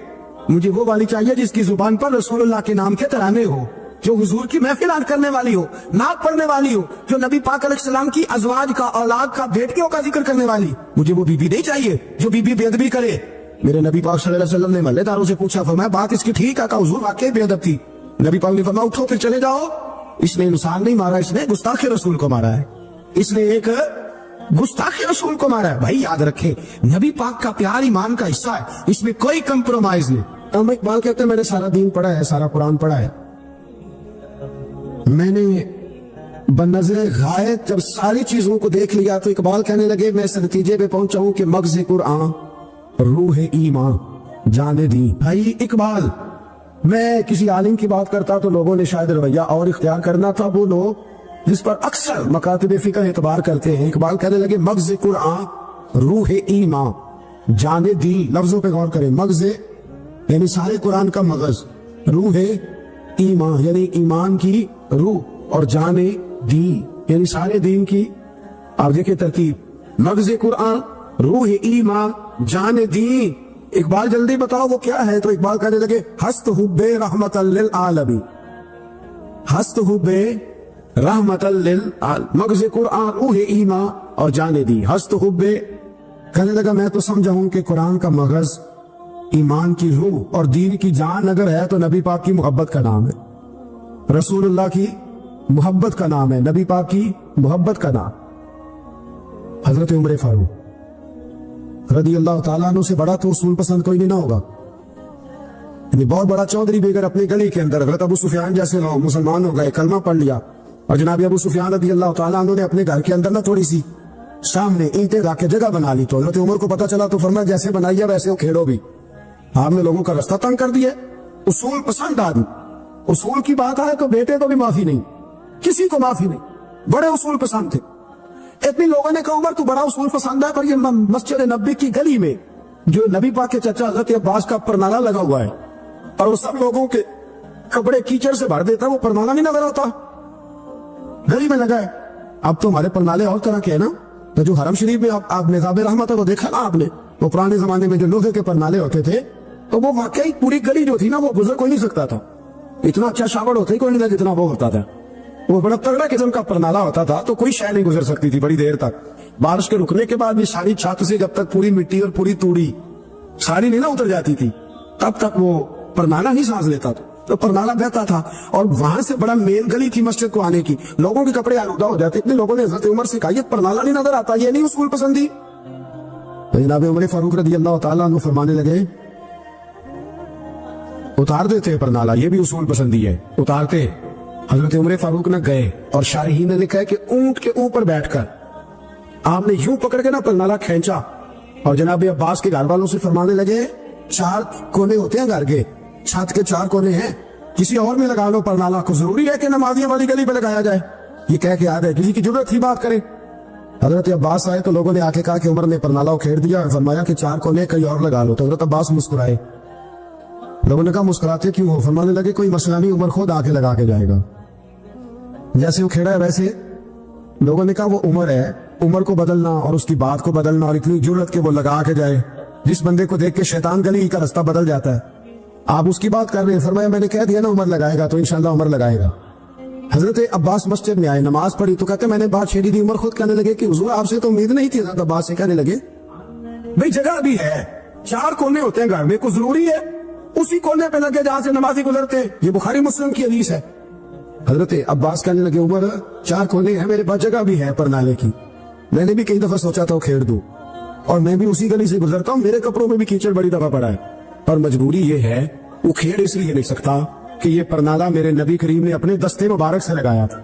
مجھے وہ والی چاہیے جس کی زبان پر رسول اللہ کے نام کے ترانے ہو, جو حضور کی محفل کرنے والی ہو, نعت پڑھنے والی ہو, جو نبی پاک علیہ السلام کی ازواج کا, اولاد کا, بیٹیوں کا ذکر کرنے والی. مجھے وہ بی بی نہیں چاہیے جو بی بی بے ادبی کرے. میرے نبی پاک صلی اللہ علیہ وسلم نے محلے داروں سے پوچھا, فرمایا بات اس کی ٹھیک ہے, کہا حضور واقعی بے ادب تھی. نبی پاک نے فرمایا اٹھو پھر چلے جاؤ, اس نے انسان نہیں مارا, اس نے گستاخ رسول کو مارا ہے, اس نے ایک گستاخ رسول کو مارا ہے. بھائی یاد رکھے نبی پاک کا پیار ایمان کا حصہ ہے, اس میں کوئی کمپرومائز نہیں. ہم اقبال کہتے ہیں میں نے سارا دین پڑھا ہے, سارا قرآن پڑھا ہے, میں نے بنظر غائب جب ساری چیزوں کو دیکھ لیا تو اقبال کہنے لگے میں اس نتیجے پہ پہنچا ہوں کہ مغز قرآن روح ایمان جان دی. بھائی اقبال, میں کسی عالم کی بات کرتا تو لوگوں نے شاید رویہ اور اختیار کرنا تھا, وہ لوگ جس پر اکثر مکاتب فقہ اعتبار کرتے ہیں. اقبال کہنے لگے مغز قرآن روح ایمان جان دی. لفظوں پہ غور کریں, مغز یعنی سارے قرآن کا مغز, روح ایمان یعنی ایمان کی روح, اور جان دی یعنی سارے دین کی. آپ دیکھیں ترتیب, مغز قرآن روح ایمان جان دی. اقبال جلدی بتاؤ وہ کیا ہے؟ تو اقبال کہنے لگے ہست حب رحمت للعالمین, ہست حب رحمت للعالمین, مغز قرآن روح ایمان اور جان دی. ہست حب کہنے لگا میں تو سمجھا ہوں کہ قرآن کا مغز ایمان کی روح اور دین کی جان اگر ہے تو نبی پاک کی محبت کا نام ہے, رسول اللہ کی محبت کا نام ہے, نبی پاک کی محبت کا نام. حضرت عمر فاروق رضی اللہ تعالیٰ عنہ سے بڑا تو اصول پسند کوئی نہیں نہ ہوگا. یعنی بہت بڑا چودھری بھی اگر اپنی گلی کے اندر حضرت ابو سفیان جیسے لوگ مسلمان ہو گئے, کلمہ پڑھ لیا, اور جناب ابو سفیان رضی اللہ تعالیٰ عنہ نے اپنے گھر کے اندر نہ تھوڑی سی سامنے اینٹیں لا کے جگہ بنا لی, تو حضرت عمر کو پتا چلا تو فرمایا جیسے بنائی ہے ویسے وہ کھیڑو بھی, آپ نے لوگوں کا رستہ تنگ کر دیا. اصول پسند آدمی, اصول کی بات آئے تو بیٹے کو بھی معافی نہیں, کسی کو معافی نہیں, بڑے اصول پسند تھے. اتنی لوگوں نے کہا عمر تو بڑا اصول پسند ہے, پر یہ مسجد نبی کی گلی میں جو نبی پاک کے چچا حضرت عباس کا پرنالہ لگا ہوا ہے اور وہ سب لوگوں کے کپڑے کیچڑ سے بھر دیتا, وہ پرنالہ نہیں نظر آتا, گلی میں لگا ہے. اب تو ہمارے پرنالے اور طرح کے ہیں نا, تو جو حرم شریف میں آپ نظام رحمت ہے وہ دیکھا نا آپ نے, وہ پرانے زمانے میں جو لوہے کے پرنالے ہوتے تھے تو وہ واقعی پوری گلی جو تھی نا وہ گزر کوئی نہیں سکتا تھا, اتنا اچھا شاور ہوتا ہی کوئی نہیں تھا جتنا وہ ہوتا تھا. وہ بڑا تگڑا قسم کا پرنالہ ہوتا تھا, تو کوئی شے نہیں گزر سکتی تھی بڑی دیر تک. بارش کے رکنے کے بعد بھی ساری چھت سے جب تک پوری مٹی اور پوری توڑی ساری نہیں نہ اتر جاتی تھی تب تک وہ پرنالہ ہی سانس لیتا تھا, تو پرنالہ بہتا تھا. اور وہاں سے بڑا مین گلی تھی مسجد کو آنے کی, لوگوں کے کپڑے آلودہ ہو جاتے. اتنے لوگوں نے حضرت عمر سے کہا یہ پرنالہ نہیں نظر آتا, یہ نہیں اصول پسندی. جناب عمر فاروق رضی اللہ تعالیٰ عنہ فرمانے لگے اتار دیتے پرنالہ, یہ بھی اصول پسندی ہے, اتارتے. حضرت عمر فاروق نہ گئے, اور شارحین نے لکھا ہے کہ اونٹ کے اوپر بیٹھ کر آپ نے یوں پکڑ کے نا پرنالہ کھینچا, اور جناب عباس کے گھر والوں سے فرمانے لگے 4 کونے ہوتے ہیں گھر کے, چھت کے 4 کونے ہیں, کسی اور میں لگا لو پرنالہ کو, ضروری ہے کہ نمازیوں والی گلی پہ لگایا جائے. یہ کہہ کے آ گئے, کسی کی ضرورت تھی بات کرے. حضرت عباس آئے تو لوگوں نے آ کے کہا کہ عمر نے پرنالہ کھیڑ دیا, اور فرمایا کہ 4 کونے کہیں اور لگا لو. تو حضرت عباس مسکرائے. لوگوں نے کہا مسکراتے کیوں ہو؟ فرمانے لگے کوئی مسئلہ نہیں, عمر خود آ کے لگا کے جائے گا. جیسے وہ کھیڑا ہے ویسے لوگوں نے کہا وہ عمر ہے, عمر کو بدلنا اور اس کی بات کو بدلنا, اور اتنی جرت کہ وہ لگا کے جائے. جس بندے کو دیکھ کے شیطان گلی کا رستہ بدل جاتا ہے, آپ اس کی بات کر رہے ہیں. فرمایا میں نے کہہ دیا نا عمر لگائے گا, تو انشاءاللہ عمر لگائے گا. حضرت عباس مسجد میں آئے, نماز پڑھی, تو کہتے میں نے بات چھیڑی تھی. عمر خود کہنے لگے کہ حضور آپ سے تو امید نہیں تھی. حضرت عباس سے کہنے لگے بھئی جگہ بھی ہے, 4 کونے ہوتے ہیں گھر میں, کو ضروری ہے اسی کونے پہ لگے جہاں سے نمازی گزرتے. یہ بخاری مسلم کی حدیث ہے. حضرت عباس کہنے لگے عمر 4 کونے ہیں, میرے پاس جگہ بھی ہے پرنالے کی, میں نے بھی کئی دفعہ سوچا تھا وہ کھیڑ دوں, اور میں بھی اسی گلی سے گزرتا ہوں, میرے کپڑوں میں بھی کیچڑ بڑی دفعہ پڑا ہے, پر مجبوری یہ ہے وہ کھیڑ اس لیے نہیں سکتا کہ یہ پرنالہ میرے نبی کریم نے اپنے دستے مبارک سے لگایا تھا.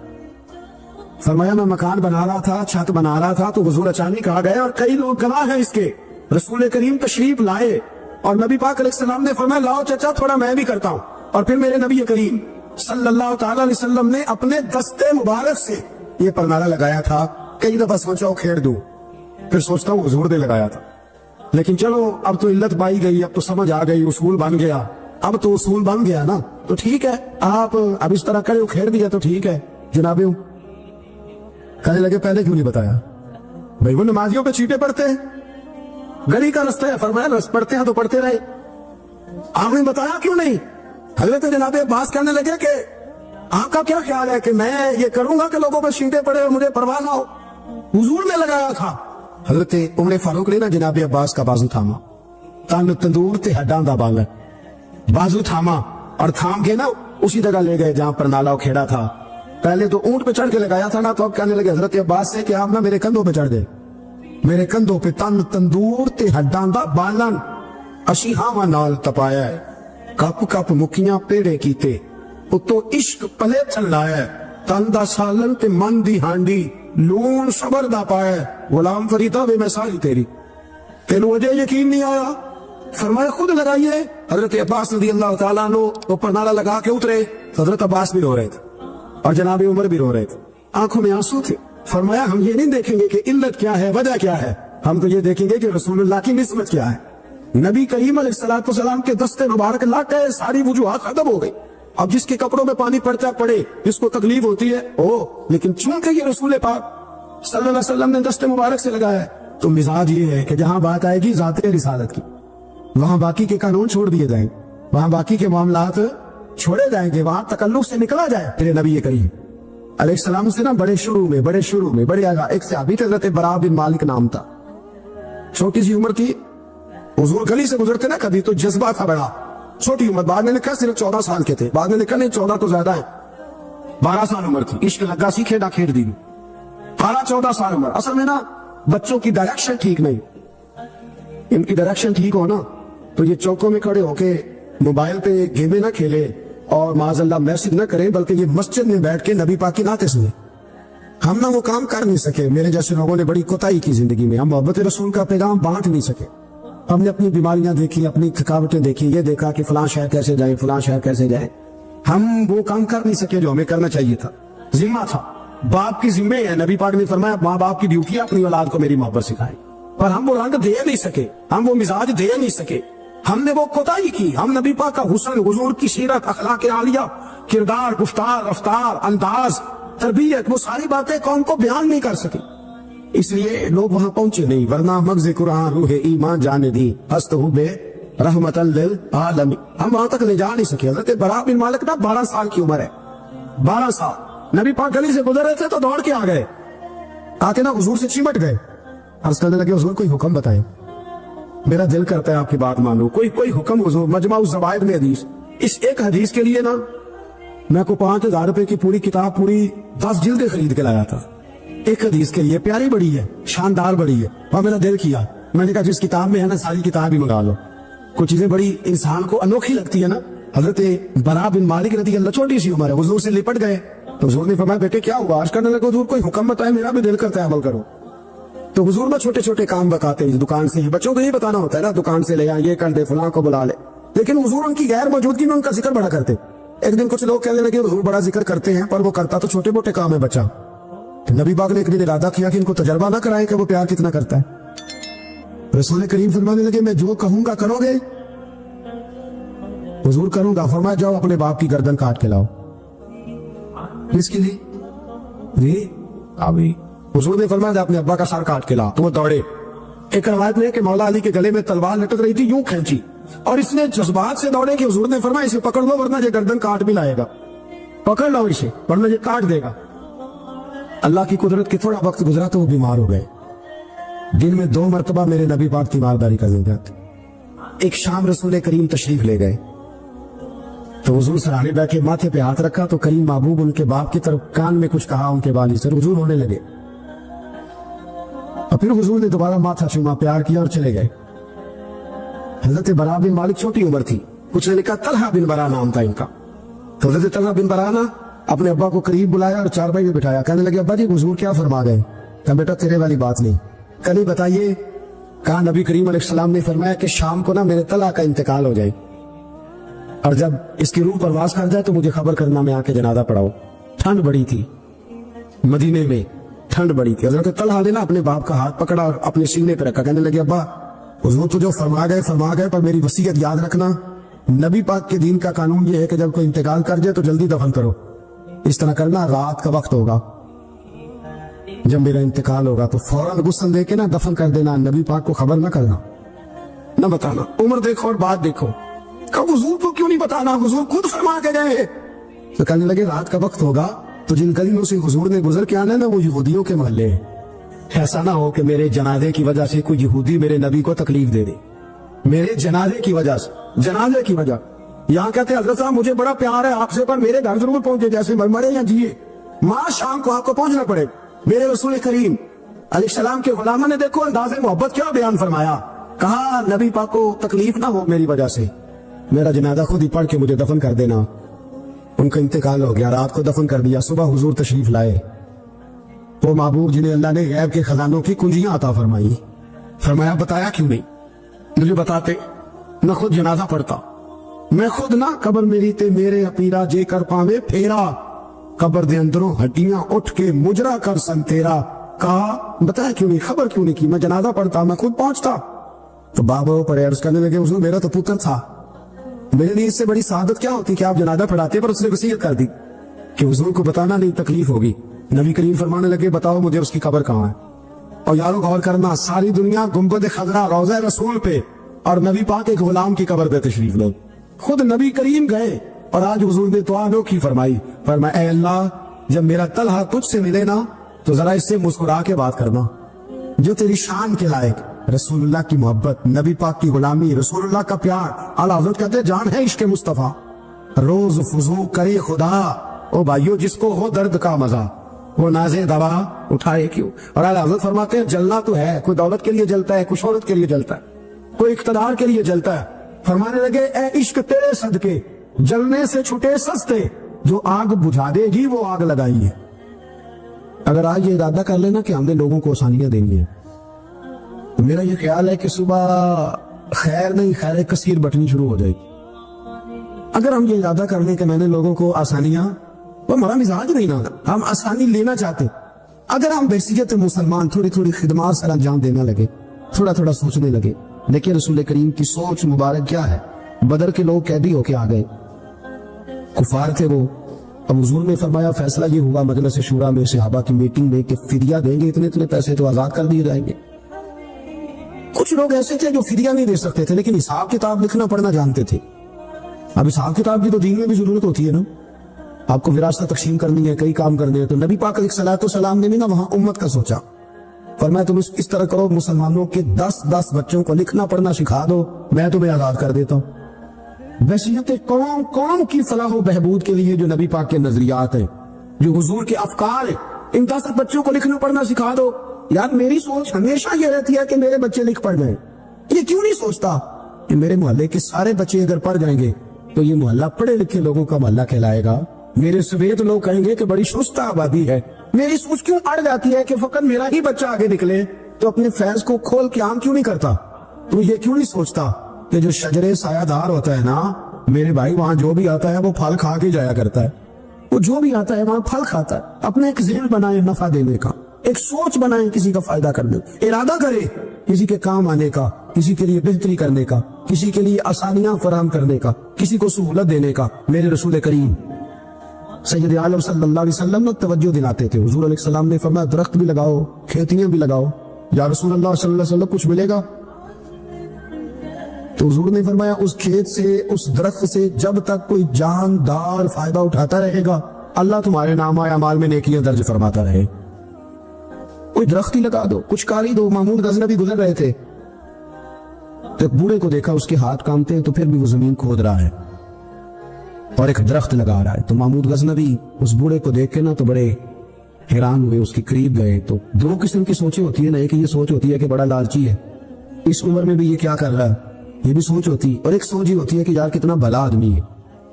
فرمایا میں مکان بنا رہا تھا, چھت بنا رہا تھا, تو حضور اچانک آ گئے, اور کئی لوگ گواہ ہیں اس کے. رسول کریم تشریف لائے اور نبی پاک علیہ السلام نے فرمایا لاؤ چچا تھوڑا میں بھی کرتا ہوں, اور پھر میرے نبی کریم صلی اللہ تعالی علیہ وسلم نے اپنے دستے مبارک سے یہ پرنالہ لگایا تھا. کئی دفعہ سوچا وہ کھیڑ دوں, پھر سوچتا ہوں حضور نے لگایا تھا. لیکن چلو اب تو علت پائی گئی, اب تو سمجھ آ گئی, اصول بن گیا. اب تو اصول بن گیا نا, تو ٹھیک ہے, آپ اب اس طرح کرے کھیڑ دیا تو ٹھیک ہے. جناب کہنے لگے پہلے کیوں نہیں بتایا؟ بھائی وہ نمازیوں پہ چیٹے پڑتے ہیں, گلی کا رستہ ہے, فرمایا پڑھتے ہیں تو پڑھتے رہے, آپ نے بتایا کیوں نہیں؟ حضرت جناب عباس کہنے لگے کہ آپ کا کیا خیال ہے کہ میں یہ کروں گا کہ لوگوں پہ چھینٹے پڑے اور مجھے پرواہ نہ ہو؟ حضور نے لگایا تھا. حضرت عمر فاروق نے نا جناب عباس کا بازو تھاما, تن تندور تے ہڈاں دا بالن, بازو تھاما اور تھام کے نا اسی جگہ لے گئے جہاں پر نالا کھیڑا تھا. پہلے تو اونٹ پہ چڑھ کے لگایا تھا نا, تو اب کہنے لگے حضرت عباس سے کہ آپ نا میرے کندھوں پہ چڑھ گئے, میرے کندھوں پہ تن تندور تے ہڈاں دا بالن, اسی ہاواں نال تپایا ہے, کپ کپ مکیاں پیڑے کیتے, اتو عشق پلے چل لایا, تن دا سالن تے من دی ہانڈی, لون صبر دا پایا, غلام فریدہ وے میں ساری تیری, تینوں وجہ یقین نہیں آیا؟ فرمایا خود لگائیے. حضرت عباس رضی اللہ تعالیٰ عنہ اوپر نالا لگا کے اترے, حضرت عباس بھی رو رہے تھے اور جناب عمر بھی رو رہے تھے, آنکھوں میں آنسو تھے. فرمایا ہم یہ نہیں دیکھیں گے کہ علت کیا ہے, وجہ کیا ہے, ہم تو یہ دیکھیں گے کہ رسول اللہ کی نسبت کیا ہے. نبی کریم علیہ السلام کے دستے مبارک لا کے ساری وجوہات ختم ہو گئی. اب جس کے کپڑوں میں پانی پڑتا پڑے, جس کو تکلیف ہوتی ہے لیکن چونکہ یہ رسول پاک صلی اللہ علیہ وسلم نے دستے مبارک سے لگایا ہے, تو مزاج یہ ہے کہ جہاں بات آئے گی ذات رسالت کی, وہاں باقی کے قانون چھوڑ دیے جائیں, وہاں باقی کے معاملات چھوڑے جائیں گے, وہاں تکلف سے نکلا جائے. میرے نبی کریم علیہ السلام سے نا بڑے شروع میں بڑے آگا ایک صحابی تھے, حضرت برا بن مالک نام تھا, چھوٹی سی عمر تھی. حضور گلی سے گزرتے نا کبھی تو جذبہ تھا بڑا, چھوٹی عمر, بعد میں لکھا صرف 14 سال کے تھے, بعد میں لکھا نہیں 14 تو زیادہ ہے, 12 سال عمر تھی. عشق لگا سی کھیڑا کھیڑ دی, 12-14 سال عمر. اصل میں نا بچوں کی ڈائریکشن ٹھیک نہیں, ان کی ڈائریکشن ٹھیک ہو نا تو یہ چوکوں میں کھڑے ہو کے موبائل پہ گیمیں نہ کھیلے اور معاذ اللہ میسج نہ کریں, بلکہ یہ مسجد میں بیٹھ کے نبی پاک کی نعتیں سنیں. ہم نہ وہ کام کر نہیں سکے, میرے جیسے لوگوں نے بڑی کوتاہی کی زندگی میں, ہم محبت رسول کا پیغام بانٹ نہیں سکے. ہم نے اپنی بیماریاں دیکھی, اپنی تھکاوٹیں دیکھی, یہ دیکھا کہ فلاں شہر کیسے جائیں, فلاں شہر کیسے جائیں. ہم وہ کام کر نہیں سکے جو ہمیں کرنا چاہیے تھا. ذمہ تھا, باپ کی ذمہ ہے. نبی پاک نے فرمایا ماں باپ کی ڈیوٹی ہے اپنی اولاد کو میری محبت سکھائیں, پر ہم وہ رنگ دے نہیں سکے, ہم وہ مزاج دے نہیں سکے, ہم نے وہ کوتاہی کی. ہم نبی پاک کا حسن, حضور کی سیرت, اخلاق عالیہ, کردار, گفتار, رفتار, انداز, تربیت, وہ ساری باتیں قوم کو بیان نہیں کر سکے, اس لیے لوگ وہاں پہنچے نہیں. ورنہ مغز قرآن روح ایمان جانے دی, ہست ہو بے رحمت للعالمین, ہم وہاں تک لے جا نہیں سکے. حضرت برا بن مالک نا 12 سال کی عمر ہے, 12 سال. نبی پاک گلی سے گزر رہے تھے تو دوڑ کے آ گئے, آ کے نا حضور سے چمٹ گئے, عرض کرنے لگے حضور کوئی حکم بتائیں, میرا دل کرتا ہے آپ کی بات مانو, کوئی حکم حضور. مجمع الزوائد میں حدیث, اس ایک حدیث کے لیے نا میں کو 5,000 روپے کی پوری کتاب, پوری 10 جلدیں خرید کے لایا تھا ایک حدیث کے لیے. پیاری بڑی ہے, شاندار بڑی ہے, اور میرا دل کیا, میں نے کہا جس کتاب میں ہے نا ساری کتاب ہی منگا لو. کچھ چیزیں بڑی انسان کو انوکھی لگتی ہے نا. حضرت برا بن مالک رضی اللہ, چھوٹی سی عمر ہے, حضور سے لپٹ گئے تو حضور نے فرمایا بیٹے کیا ہوا؟ عرض کرنے لگے حضور کوئی حکم بتائے, میرا بھی دل کرتا ہے عمل کرو. تو حضور میں چھوٹے چھوٹے کام بتاتے ہیں, دکان سے, بچوں کو یہ بتانا ہوتا ہے نا, دکان سے لے آ, یہ کر دے, فلاں کو بلا لے. لیکن حضور ان کی غیر موجودگی میں ان کا ذکر بڑا کرتے. ایک دن کچھ لوگ کہنے لگے حضور بڑا ذکر کرتے ہیں, پر وہ کرتا تو چھوٹے موٹے کام ہے بچہ. نبی پاک نے ایک دن ارادہ کیا کہ ان کو تجربہ نہ کرائے کہ وہ پیار کتنا کرتا ہے. رسول کریم فرمانے لگے میں جو کہوں گا کرو گے؟ حضور کروں گا. فرمایا جاؤ اپنے باپ کی گردن کاٹ کے لاؤ. کس کے لیے؟ جی ابھی حضور نے فرمایا اپنے ابا کا سر کاٹ کے لا. تو وہ دوڑے. ایک روایت میں کہ مولا علی کے گلے میں تلوار لٹک رہی تھی, یوں کھینچی, اور اس نے جذبات سے دوڑے کہ حضور نے فرمایا اسے پکڑ لو ورنہ یہ گردن کاٹ بھی لائے گا, پکڑ لو اسے ورنہ یہ کاٹ دے گا. اللہ کی قدرت کے تھوڑا وقت گزرا تو وہ بیمار ہو گئے. دن میں 2 مرتبہ میرے نبی پاک تیمارداری کر دیتے تھے. ایک شام رسول کریم تشریف لے گئے تو حضور سرانے بیٹھے, ماتھے پہ ہاتھ رکھا تو کریم محبوب ان کے باپ کی طرف کان میں کچھ کہا, ان کے والی سے حضور ہونے لگے. اور پھر حضور نے دوبارہ ماتھا چوما, پیار کیا اور چلے گئے. حضرت برا بن مالک چھوٹی عمر تھی, کچھ نے لکھا طلحہ بن برا نام تھا ان کا. تو حضرت طلحہ بن برا نا اپنے ابا کو قریب بلایا اور چارپائی میں بٹھایا. کہنے لگے ابا جی حضور کیا فرما گئے؟ کہا بیٹا تیرے والی بات نہیں. کہیں بتائیے. کہا نبی کریم علیہ السلام نے فرمایا کہ شام کو نا میرے طلحہ کا انتقال ہو جائے, اور جب اس کی روح پرواز کر جائے تو مجھے خبر کرنا, میں آ کے جنازہ پڑھاؤ. ٹھنڈ بڑی تھی, مدینے میں ٹھنڈ بڑی تھی. حضرت طلحہ نے نا اپنے باپ کا ہاتھ پکڑا اور اپنے سینے پہ رکھا. کہنے لگے ابا حضور تو جو فرما گئے, پر میری وصیت یاد رکھنا, نبی پاک کے دین کا قانون یہ ہے کہ جب کوئی انتقال کر جائے تو جلدی دفن کرو. اس طرح کرنا, رات کا وقت ہوگا جب میرا انتقال ہوگا تو فوراً غسل دے کے نا دفن کر دینا, نبی پاک کو خبر نہ کرنا, نہ بتانا. عمر دیکھو اور بات دیکھو. کہا حضور کو کیوں نہیں بتانا؟ حضور خود فرما کے گئے تو کہنے لگے رات کا وقت ہوگا تو جن گلیوں سے حضور نے گزر کے آنا نا وہ یہودیوں کے محلے ہیں، ایسا نہ ہو کہ میرے جنازے کی وجہ سے کوئی یہودی میرے نبی کو تکلیف دے دے، میرے جنازے کی وجہ سے، جنازے کی وجہ یہاں کہتے ہیں حضرت صاحب مجھے بڑا پیار ہے آپ سے، پر میرے گھر ضرور پہنچے، جیسے مرے یا جیے، ماں شام کو آپ کو پہنچنا پڑے۔ میرے رسول کریم علیہ السلام کے غلاموں نے دیکھو انداز محبت کیا بیان فرمایا، کہا نبی پاک کو تکلیف نہ ہو میری وجہ سے، میرا جنازہ خود ہی پڑھ کے مجھے دفن کر دینا۔ ان کا انتقال ہو گیا، رات کو دفن کر دیا، صبح حضور تشریف لائے، وہ معبود جنہیں اللہ نے غیب کے خزانوں کی کنجیاں عطا فرمائی، فرمایا بتایا کیوں نہیں، مجھے بتاتے، میں خود جنازہ پڑھتا، میں خود نہ قبر میری تے میرے اپیرا جے کر پاوے پھیرا، قبر دے اندروں ہڈیاں اٹھ کے مجرا کر سن تیرا، کہا بتایا کیوں نہیں، خبر کیوں نہیں کی، میں جنازہ پڑھتا، میں خود پہنچتا۔ تو بابا پر عرض کرنے لگے حضور میرا تو پتر تھا، میرے لیے اس سے بڑی سعادت کیا ہوتی کہ آپ جنازہ پڑھاتے، پر اس نے وصیت کر دی کہ حضور کو بتانا نہیں تکلیف ہوگی۔ نبی کریم فرمانے لگے بتاؤ مجھے اس کی قبر کہاں ہے۔ اور یارو غور کرنا، ساری دنیا گنبد خضرا روضہ رسول پہ اور نبی پاک ایک غلام کی قبر پہ تشریف لو، خود نبی کریم گئے اور آج حضور نے دعا انوکھی فرمائی، فرمایا اے اللہ جب میرا طلحہ تجھ سے ملے نا تو ذرا اس سے مسکرا کے بات کرنا، جو تیری شان کے لائق، رسول اللہ کی محبت، نبی پاک کی غلامی، رسول اللہ کا پیار۔ اعلیٰ حضرت کہتے ہیں جان ہے عشق مصطفیٰ، روز فضو کرے خدا، او بھائیو جس کو ہو درد کا مزہ وہ نازے دوا اٹھائے کیوں۔ اور اعلیٰ حضرت فرماتے ہیں جلنا تو ہے، کوئی دولت کے لیے جلتا ہے، کوئی شہرت کے لیے جلتا ہے، کوئی اقتدار کے لیے جلتا ہے۔ فرمانے لگے اے عشق تیرے صدقے جلنے سے چھٹے سستے، جو آگ بجھا دے گی وہ آگ لگائی ہے۔ اگر آج یہ ارادہ کر لینا کہ ہم نے لوگوں کو آسانیاں دینی ہیں، تو میرا یہ خیال ہے کہ صبح خیر نہیں خیر کثیر بٹنی شروع ہو جائے گی۔ اگر ہم یہ ارادہ کر لیں کہ میں نے لوگوں کو آسانیاں، وہ ہمارا مزاج نہیں نا، ہم آسانی لینا چاہتے، اگر ہم بحیثیت مسلمان تھوڑی تھوڑی خدمات سر انجام دینے لگے، تھوڑا تھوڑا سوچنے لگے، دیکھیں رسول کریم کی سوچ مبارک کیا ہے۔ بدر کے لوگ قیدی ہو کے آ گئے، کفار تھے وہ، اب حضور نے فرمایا فیصلہ یہ ہوا مجلس شورا میں صحابہ کی میٹنگ میں کہ فدیہ دیں گے اتنے اتنے پیسے تو آزاد کر دیے جائیں گے۔ کچھ لوگ ایسے تھے جو فدیہ نہیں دے سکتے تھے لیکن حساب کتاب لکھنا پڑھنا جانتے تھے۔ اب حساب کتاب کی تو دین میں بھی ضرورت ہوتی ہے نا، آپ کو وراثت تقسیم کرنی ہے، کئی کام کرنے ہیں، تو نبی پاک علیہ الصلوۃ والسلام نے بھی نا وہاں امت کا سوچا، فرمایا تم اس طرح کرو مسلمانوں کے 10 بچوں کو لکھنا پڑھنا سکھا دو، میں تمہیں آزاد کر دیتا ہوں۔ بحیثیت قوم کی فلاح و بہبود کے لیے جو نبی پاک کے نظریات ہیں، جو حضور کے افکار ہیں، ان 10 بچوں کو لکھنا پڑھنا سکھا دو۔ یار میری سوچ ہمیشہ یہ رہتی ہے کہ میرے بچے لکھ پڑھ جائیں، یہ کیوں نہیں سوچتا کہ میرے محلے کے سارے بچے اگر پڑھ جائیں گے تو یہ محلہ پڑھے لکھے لوگوں کا محلہ کہلائے گا، میرے سویت لوگ کہیں گے کہ بڑی شستہ آبادی ہے۔ میری سوچ کیوں اڑ جاتی ہے کہ فقط میرا ہی بچہ آگے نکلے، تو اپنے فیض کو کھول کے عام کیوں نہیں کرتا؟ تو یہ کیوں نہیں سوچتا کہ جو شجرے سایہ دار ہوتا ہے نا میرے بھائی، وہاں جو بھی آتا ہے وہ پھل کھا کے جایا کرتا ہے، وہ جو بھی آتا ہے وہاں پھل کھاتا ہے۔ اپنے ایک ذہن بنائیں نفع دینے کا، ایک سوچ بنائیں کسی کا فائدہ کرنے، ارادہ کرے کسی کے کام آنے کا، کسی کے لیے بہتری کرنے کا، کسی کے لیے آسانیاں فراہم کرنے کا، کسی کو سہولت دینے کا۔ میرے رسول کریم سید عالم صلی اللہ علیہ وسلم توجہ دلاتے تھے، حضور علیہ السلام نے فرمایا درخت بھی لگاؤ، کھیتیاں بھی لگاؤ، یا رسول اللہ صلی اللہ علیہ وسلم کچھ ملے گا؟ تو حضور نے فرمایا اس کھیت سے، اس درخت سے جب تک کوئی جاندار فائدہ اٹھاتا رہے گا اللہ تمہارے نام اعمال میں نیکیاں درج فرماتا رہے۔ کوئی درخت ہی لگا دو، کچھ کاری دو۔ محمود غزنوی گزر رہے تھے تو ایک بوڑھے کو دیکھا، اس کے ہاتھ کامتے ہیں تو پھر بھی وہ زمین کھود رہا ہے اور ایک درخت لگا رہا ہے۔ تو محمود غزنوی اس بوڑھے کو دیکھ کے نا تو بڑے حیران ہوئے، اس کے قریب گئے۔ تو دو قسم کی سوچیں ہوتی ہے نا، ایک یہ سوچ ہوتی ہے کہ بڑا لالچی ہے، اس عمر میں بھی یہ کیا کر رہا ہے، یہ بھی سوچ ہوتی ہے، اور ایک سوچ ہی ہوتی ہے کہ یار کتنا بھلا آدمی ہے،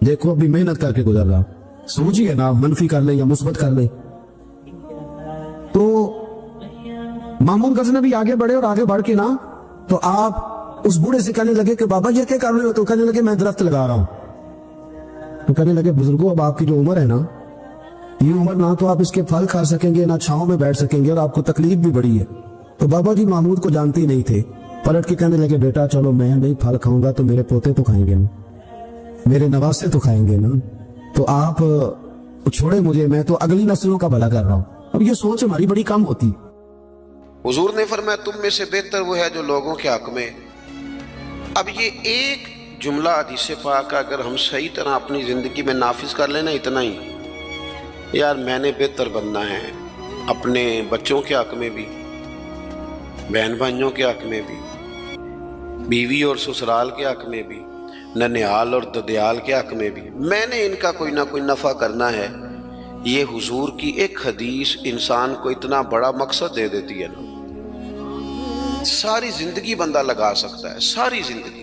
دیکھو ابھی محنت کر کے گزر رہا۔ سوچ ہی ہے نا، منفی کر لے یا مثبت کر لے۔ تو محمود غزنوی آگے بڑھے اور آگے بڑھ کے نا تو آپ اس بوڑھے سے کہنے لگے کہ بابا یہ کیا کر رہے ہو؟ تو کہنے لگے میں درخت لگا رہا ہوں۔ تو کہنے لگے بزرگوں اب آپ کی جو عمر ہے نا، یہ عمر نہ تو آپ اس کے پھل کھا سکیں گے، نہ چھاؤں میں بیٹھ سکیں گے، اور آپ کو تکلیف بھی بڑی ہے۔ تو بابا جی محمود کو جانتے ہی نہیں تھے، پلٹ کے کہنے لگے بیٹا چلو میں نہیں پھل کھاؤں گا تو میرے پوتے تو کھائیں گے نا، میرے نواسے تو کھائیں گے نا، تو آپ چھوڑے مجھے، میں تو اگلی نسلوں کا بھلا کر رہا ہوں۔ اب یہ سوچ ہماری بڑی کم ہوتی۔ حضور نے فرمایا تم میں سے بہتر وہ ہے جو لوگوں کے حق میں۔ اب یہ ایک جملہ حدیث پاک کا اگر ہم صحیح طرح اپنی زندگی میں نافذ کر لینا اتنا ہی، یار میں نے بہتر بننا ہے، اپنے بچوں کے حق میں بھی، بہن بھائیوں کے حق میں بھی، بیوی اور سسرال کے حق میں بھی، ننیال اور ددیال کے حق میں بھی، میں نے ان کا کوئی نہ کوئی نفع کرنا ہے۔ یہ حضور کی ایک حدیث انسان کو اتنا بڑا مقصد دے دیتی ہے نا، ساری زندگی بندہ لگا سکتا ہے، ساری زندگی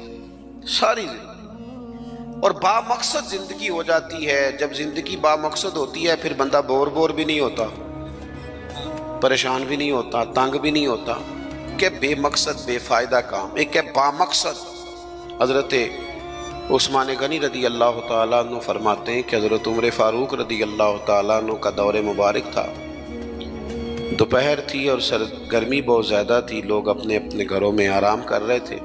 اور با مقصد زندگی ہو جاتی ہے۔ جب زندگی با مقصد ہوتی ہے پھر بندہ بور بھی نہیں ہوتا، پریشان بھی نہیں ہوتا، تنگ بھی نہیں ہوتا کہ بے مقصد بے فائدہ کام۔ ایک ہے با مقصد۔ حضرت عثمان غنی رضی اللہ تعالیٰ عنہ فرماتے ہیں کہ حضرت عمر فاروق رضی اللہ تعالیٰ عنہ کا دور مبارک تھا، دوپہر تھی اور گرمی بہت زیادہ تھی، لوگ اپنے اپنے گھروں میں آرام کر رہے تھے۔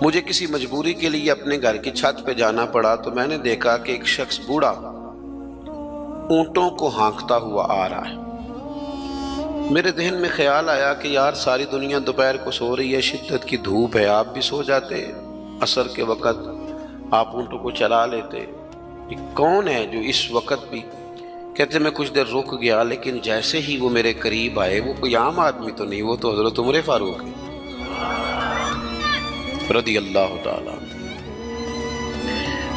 مجھے کسی مجبوری کے لیے اپنے گھر کی چھت پہ جانا پڑا تو میں نے دیکھا کہ ایک شخص بوڑھا اونٹوں کو ہانکتا ہوا آ رہا ہے۔ میرے ذہن میں خیال آیا کہ یار ساری دنیا دوپہر کو سو رہی ہے، شدت کی دھوپ ہے، آپ بھی سو جاتے، عصر کے وقت آپ اونٹوں کو چلا لیتے، یہ کون ہے جو اس وقت بھی؟ کہتے میں کچھ دیر رک گیا، لیکن جیسے ہی وہ میرے قریب آئے، وہ کوئی عام آدمی تو نہیں، وہ تو حضرت عمر فاروق ہے رضی اللہ تعالیٰ۔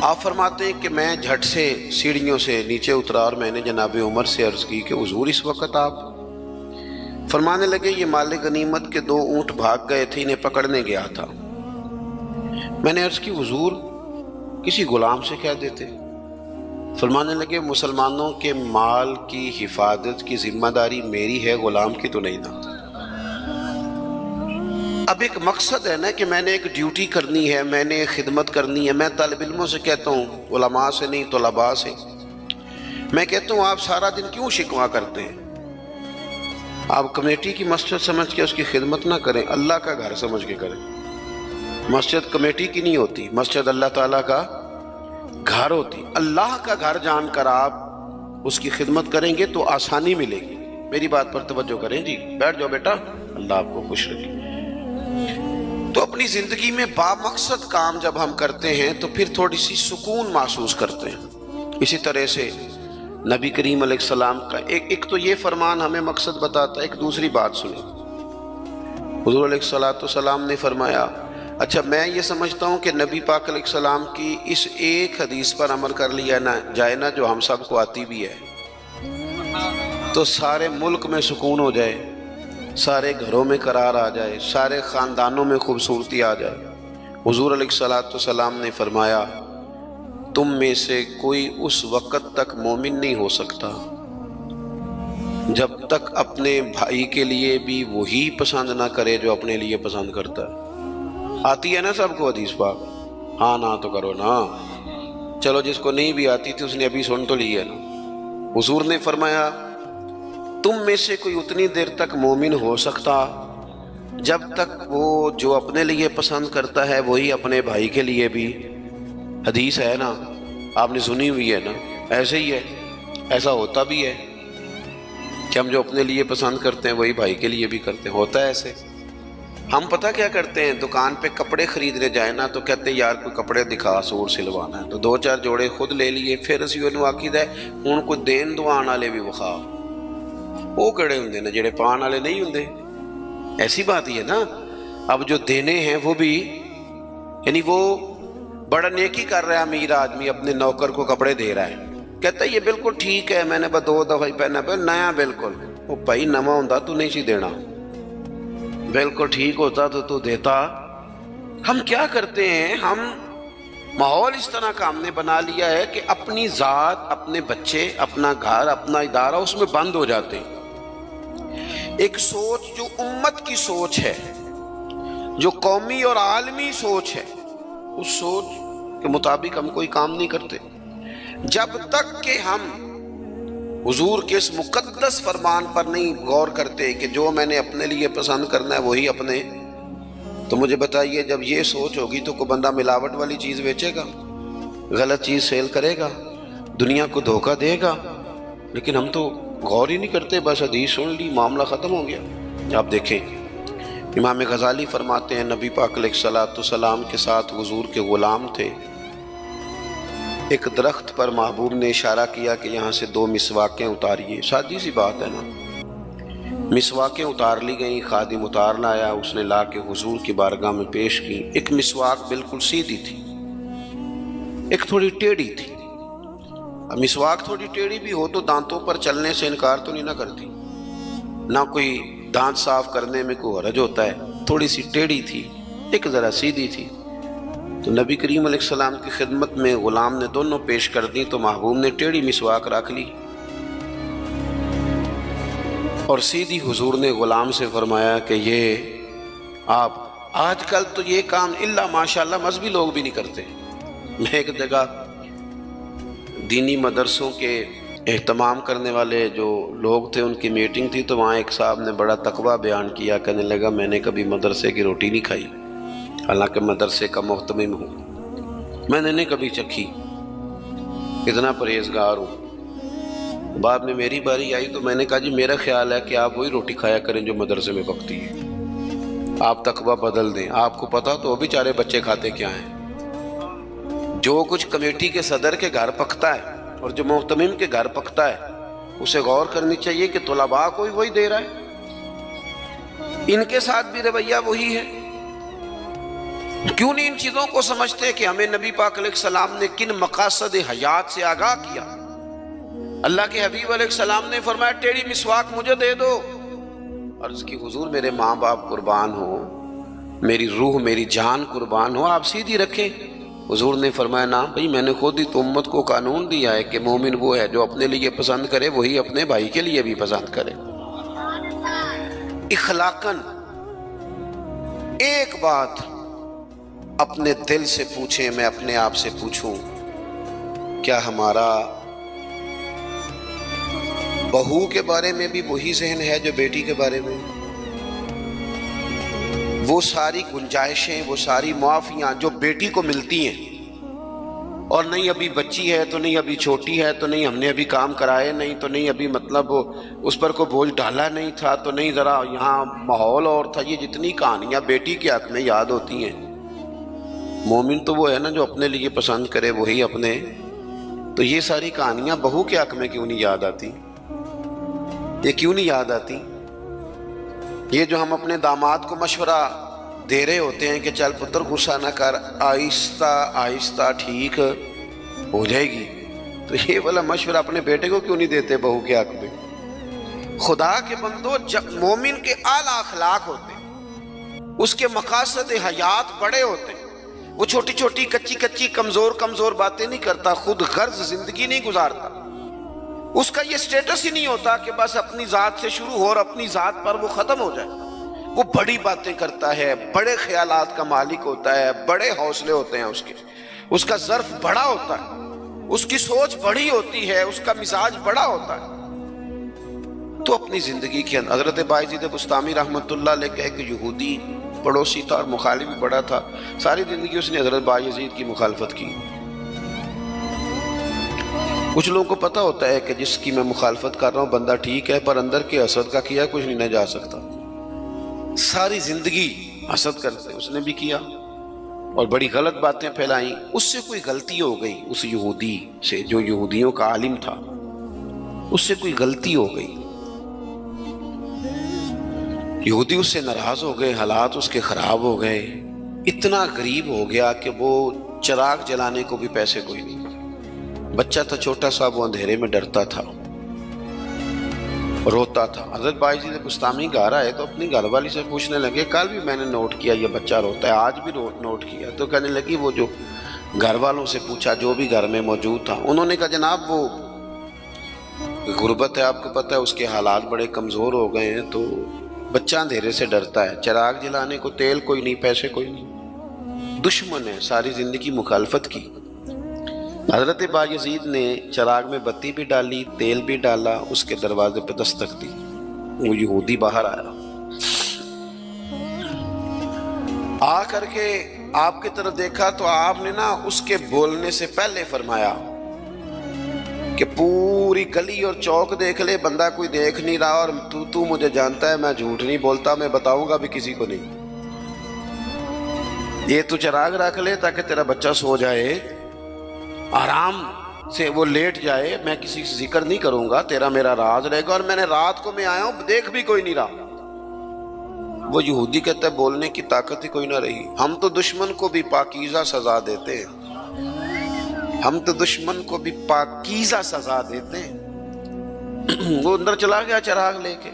آپ فرماتے ہیں کہ میں جھٹ سے سیڑھیوں سے نیچے اترا اور میں نے جناب عمر سے عرض کی کہ حضور اس وقت آپ؟ فرمانے لگے یہ مال غنیمت کے 2 اونٹ بھاگ گئے تھے، انہیں پکڑنے گیا تھا۔ میں نے عرض کی حضور کسی غلام سے کہہ دیتے۔ فرمانے لگے مسلمانوں کے مال کی حفاظت کی ذمہ داری میری ہے، غلام کی تو نہیں نا۔ اب ایک مقصد ہے نا کہ میں نے ایک ڈیوٹی کرنی ہے، میں نے خدمت کرنی ہے۔ میں طالب علموں سے کہتا ہوں، علماء سے نہیں، طلباء سے میں کہتا ہوں آپ سارا دن کیوں شکوا کرتے ہیں؟ آپ کمیٹی کی مسجد سمجھ کے اس کی خدمت نہ کریں، اللہ کا گھر سمجھ کے کریں۔ مسجد کمیٹی کی نہیں ہوتی، مسجد اللہ تعالیٰ کا گھر ہوتی۔ اللہ کا گھر جان کر آپ اس کی خدمت کریں گے تو آسانی ملے گی۔ میری بات پر توجہ کریں جی، بیٹھ جاؤ بیٹا، اللہ آپ کو خوش رکھے۔ تو اپنی زندگی میں با مقصد کام جب ہم کرتے ہیں تو پھر تھوڑی سی سکون محسوس کرتے ہیں۔ اسی طرح سے نبی کریم علیہ السلام کا ایک تو یہ فرمان ہمیں مقصد بتاتا ہے۔ ایک دوسری بات سنیں، حضور علیہ السلام نے فرمایا، اچھا میں یہ سمجھتا ہوں کہ نبی پاک علیہ السلام کی اس ایک حدیث پر عمل کر لیا نہ جائے نا، جو ہم سب کو آتی بھی ہے، تو سارے ملک میں سکون ہو جائے، سارے گھروں میں قرار آ جائے، سارے خاندانوں میں خوبصورتی آ جائے۔ حضور علیہ السلام نے فرمایا تم میں سے کوئی اس وقت تک مومن نہیں ہو سکتا جب تک اپنے بھائی کے لیے بھی وہی پسند نہ کرے جو اپنے لیے پسند کرتا ہے۔ آتی ہے نا سب کو حدیث پاک؟ ہاں نہ تو کرو نا، چلو جس کو نہیں بھی آتی تھی اس نے ابھی سن تو لی ہے نا۔ حضور نے فرمایا تم میں سے کوئی اتنی دیر تک مومن ہو سکتا جب تک وہ جو اپنے لیے پسند کرتا ہے وہی اپنے بھائی کے لیے بھی۔ حدیث ہے نا، آپ نے سنی ہوئی ہے نا، ایسے ہی ہے، ایسا ہوتا بھی ہے کہ ہم جو اپنے لیے پسند کرتے ہیں وہی بھائی کے لیے بھی کرتے ہیں، ہوتا ہے ایسے۔ ہم پتہ کیا کرتے ہیں، دکان پہ کپڑے خریدنے جائیں نا تو کہتے ہیں یار کوئی کپڑے دکھا، سوٹ سلوانا ہے، تو 2-4 جوڑے خود لے لیے، پھر اسی انہوں آکید ہے ہوں کوئی دین دوان والے بھی وخا، وہ کڑے ہوں نا جڑے پان والے نہیں ہوں۔ ایسی بات ہی ہے نا، اب جو دینے ہیں وہ بھی، یعنی وہ بڑا نیکی کر رہا ہے امیر آدمی، اپنے نوکر کو کپڑے دے رہا ہے، کہتا ہے یہ بالکل ٹھیک ہے، میں نے بس 2 دفعہ ہی پہنا پہ نیا بالکل۔ وہ بھائی نواں ہوتا تو نہیں سی دینا، بالکل ٹھیک ہوتا تو دیتا۔ ہم کیا کرتے ہیں، ہم ماحول اس طرح کا ہم نے بنا لیا ہے کہ اپنی ذات، اپنے بچے، اپنا گھر، اپنا ادارہ اس میں بند ہو جاتے ہیں۔ ایک سوچ جو امت کی سوچ ہے، جو قومی اور عالمی سوچ ہے، اس سوچ کے مطابق ہم کوئی کام نہیں کرتے۔ جب تک کہ ہم حضور کے اس مقدس فرمان پر نہیں غور کرتے کہ جو میں نے اپنے لیے پسند کرنا ہے وہی اپنے، تو مجھے بتائیے جب یہ سوچ ہوگی تو کوئی بندہ ملاوٹ والی چیز بیچے گا، غلط چیز سیل کرے گا، دنیا کو دھوکہ دے گا؟ لیکن ہم تو غور ہی نہیں کرتے، بس حدیث سن لی، معاملہ ختم ہو گیا۔ آپ دیکھیں امام غزالی فرماتے ہیں نبی پاک علیہ الصلوۃ والسلام کے ساتھ حضور کے غلام تھے، ایک درخت پر محبوب نے اشارہ کیا کہ یہاں سے 2 مسواکیں اتاریے، سادی سی بات ہے نا، مسواکیں اتار لی گئیں، خادم اتار لایا، اس نے لا کے حضور کی بارگاہ میں پیش کی۔ ایک مسواک بالکل سیدھی تھی، ایک تھوڑی ٹیڑھی تھی۔ اب مسواک تھوڑی ٹیڑھی بھی ہو تو دانتوں پر چلنے سے انکار تو نہیں نہ کرتی، نہ کوئی دانت صاف کرنے میں کوئی حرج ہوتا ہے، تھوڑی سی ٹیڑھی تھی، ایک ذرا سیدھی تھی۔ تو نبی کریم علیہ السلام کی خدمت میں غلام نے دونوں پیش کر دی تو محبوب نے ٹیڑھی مسواک رکھ لی اور سیدھی حضور نے غلام سے فرمایا کہ یہ آپ آج کل تو یہ کام الا ماشاءاللہ مذہبی لوگ بھی نہیں کرتے۔ میں ایک جگہ دینی مدرسوں کے اہتمام کرنے والے جو لوگ تھے ان کی میٹنگ تھی، تو وہاں ایک صاحب نے بڑا تقویٰ بیان کیا، کہنے لگا میں نے کبھی مدرسے کی روٹی نہیں کھائی، حالانکہ مدرسے کا محتمم ہوں، میں نے نہیں کبھی چکھی، اتنا پرہیزگار ہوں۔ بعد میں میری باری آئی تو میں نے کہا جی میرا خیال ہے کہ آپ وہی روٹی کھایا کریں جو مدرسے میں پکتی ہے، آپ تقویٰ بدل دیں۔ آپ کو پتا تو وہ بیچارے بچے کھاتے کیا ہیں، جو کچھ کمیٹی کے صدر کے گھر پکتا ہے اور جو محتمم کے گھر پکتا ہے اسے غور کرنی چاہیے کہ طلباء کو وہی دے رہا ہے، ان کے ساتھ بھی رویہ وہی ہے۔ کیوں نہیں ان چیزوں کو سمجھتے کہ ہمیں نبی پاک علیہ السلام نے کن مقاصد حیات سے آگاہ کیا؟ اللہ کے حبیب علیہ السلام نے فرمایا ٹیڑھی مسواک مجھے دے دو، عرض کی حضور میرے ماں باپ قربان ہو، میری روح میری جان قربان ہو، آپ سیدھی رکھیں۔ حضور نے فرمایا نا بھئی میں نے خود ہی تو امت کو قانون دیا ہے کہ مومن وہ ہے جو اپنے لیے پسند کرے وہی اپنے بھائی کے لیے بھی پسند کرے۔ اخلاقاً ایک بات اپنے دل سے پوچھیں، میں اپنے آپ سے پوچھوں، کیا ہمارا بہو کے بارے میں بھی وہی ذہن ہے جو بیٹی کے بارے میں؟ وہ ساری گنجائشیں، وہ ساری معافیاں جو بیٹی کو ملتی ہیں، اور نہیں ابھی بچی ہے تو نہیں ابھی چھوٹی ہے تو نہیں ہم نے ابھی کام کرائے نہیں تو نہیں ابھی مطلب اس پر کوئی بوجھ ڈالا نہیں تھا تو نہیں ذرا یہاں ماحول اور تھا، یہ جتنی کہانیاں بیٹی کے حق میں یاد ہوتی ہیں۔ مومن تو وہ ہے نا جو اپنے لیے پسند کرے وہی اپنے، تو یہ ساری کہانیاں بہو کے حق میں کیوں نہیں یاد آتی؟ یہ کیوں نہیں یاد آتی؟ یہ جو ہم اپنے داماد کو مشورہ دے رہے ہوتے ہیں کہ چل پتر غصہ نہ کر، آہستہ آہستہ ٹھیک ہو جائے گی، تو یہ والا مشورہ اپنے بیٹے کو کیوں نہیں دیتے بہو کے حق میں؟ خدا کے بندو، جب مومن کے اعلیٰ اخلاق ہوتے ہیں، اس کے مقاصد حیات بڑے ہوتے ہیں، وہ چھوٹی چھوٹی کچی کچی کمزور باتیں نہیں کرتا، خود غرض زندگی نہیں گزارتا، اس کا یہ سٹیٹس ہی نہیں ہوتا کہ بس اپنی ذات سے شروع ہو اور اپنی ذات پر وہ ختم ہو جائے۔ وہ بڑی باتیں کرتا ہے، بڑے خیالات کا مالک ہوتا ہے، بڑے حوصلے ہوتے ہیں اس کے، اس کا ظرف بڑا ہوتا ہے، اس کی سوچ بڑی ہوتی ہے، اس کا مزاج بڑا ہوتا ہے۔ تو اپنی زندگی کے اندر حضرت بایزید بسطامی رحمۃ اللہ علیہ کا ایک یہودی پڑوسی تھا اور مخالف بھی بڑا تھا، ساری زندگی اس نے حضرت بایزید کی مخالفت کی۔ کچھ لوگوں کو پتہ ہوتا ہے کہ جس کی میں مخالفت کر رہا ہوں بندہ ٹھیک ہے، پر اندر کے حسد کا کیا کچھ نہیں نہ جا سکتا، ساری زندگی حسد کرتے، اس نے بھی کیا اور بڑی غلط باتیں پھیلائیں۔ اس سے کوئی غلطی ہو گئی، اس یہودی سے جو یہودیوں کا عالم تھا، اس سے کوئی غلطی ہو گئی، یہودی اس سے ناراض ہو گئے، حالات اس کے خراب ہو گئے، اتنا غریب ہو گیا کہ وہ چراغ جلانے کو بھی پیسے کوئی نہیں، بچہ تھا چھوٹا سا، وہ اندھیرے میں ڈرتا تھا، روتا تھا۔ حضرت بایزید بسطامی گھر آئے تو اپنی گھر والی سے پوچھنے لگے، کل بھی میں نے نوٹ کیا یہ بچہ روتا ہے، آج بھی نوٹ کیا، تو کہنے لگی وہ جو گھر والوں سے پوچھا جو بھی گھر میں موجود تھا، انہوں نے کہا جناب وہ غربت ہے، آپ کو پتہ ہے اس کے حالات بڑے کمزور ہو گئے ہیں، تو بچہ اندھیرے سے ڈرتا ہے، چراغ جلانے کو تیل کوئی نہیں، پیسے کوئی نہیں، دشمن ہے، ساری زندگی مخالفت کی۔ حضرت بایزید نے چراغ میں بتی بھی ڈالی، تیل بھی ڈالا، اس کے دروازے پہ دستک دی، وہ یہودی باہر آیا، آ کر کے آپ کی طرف دیکھا تو آپ نے نا اس کے بولنے سے پہلے فرمایا کہ پوری گلی اور چوک دیکھ لے، بندہ کوئی دیکھ نہیں رہا، اور تو مجھے جانتا ہے میں جھوٹ نہیں بولتا، میں بتاؤں گا بھی کسی کو نہیں، یہ تو چراغ رکھ لے تاکہ تیرا بچہ سو جائے، آرام سے وہ لیٹ جائے، میں کسی سے ذکر نہیں کروں گا، تیرا میرا راز رہے گا، اور میں نے رات کو میں آیا ہوں دیکھ بھی کوئی نہیں رہا۔ وہ یہودی کہتا ہے بولنے کی طاقت ہی کوئی نہ رہی، ہم تو دشمن کو بھی پاکیزہ سزا دیتے ہیں، ہم تو دشمن کو بھی پاکیزہ سزا دیتے ہیں۔ وہ اندر چلا گیا چراغ لے کے،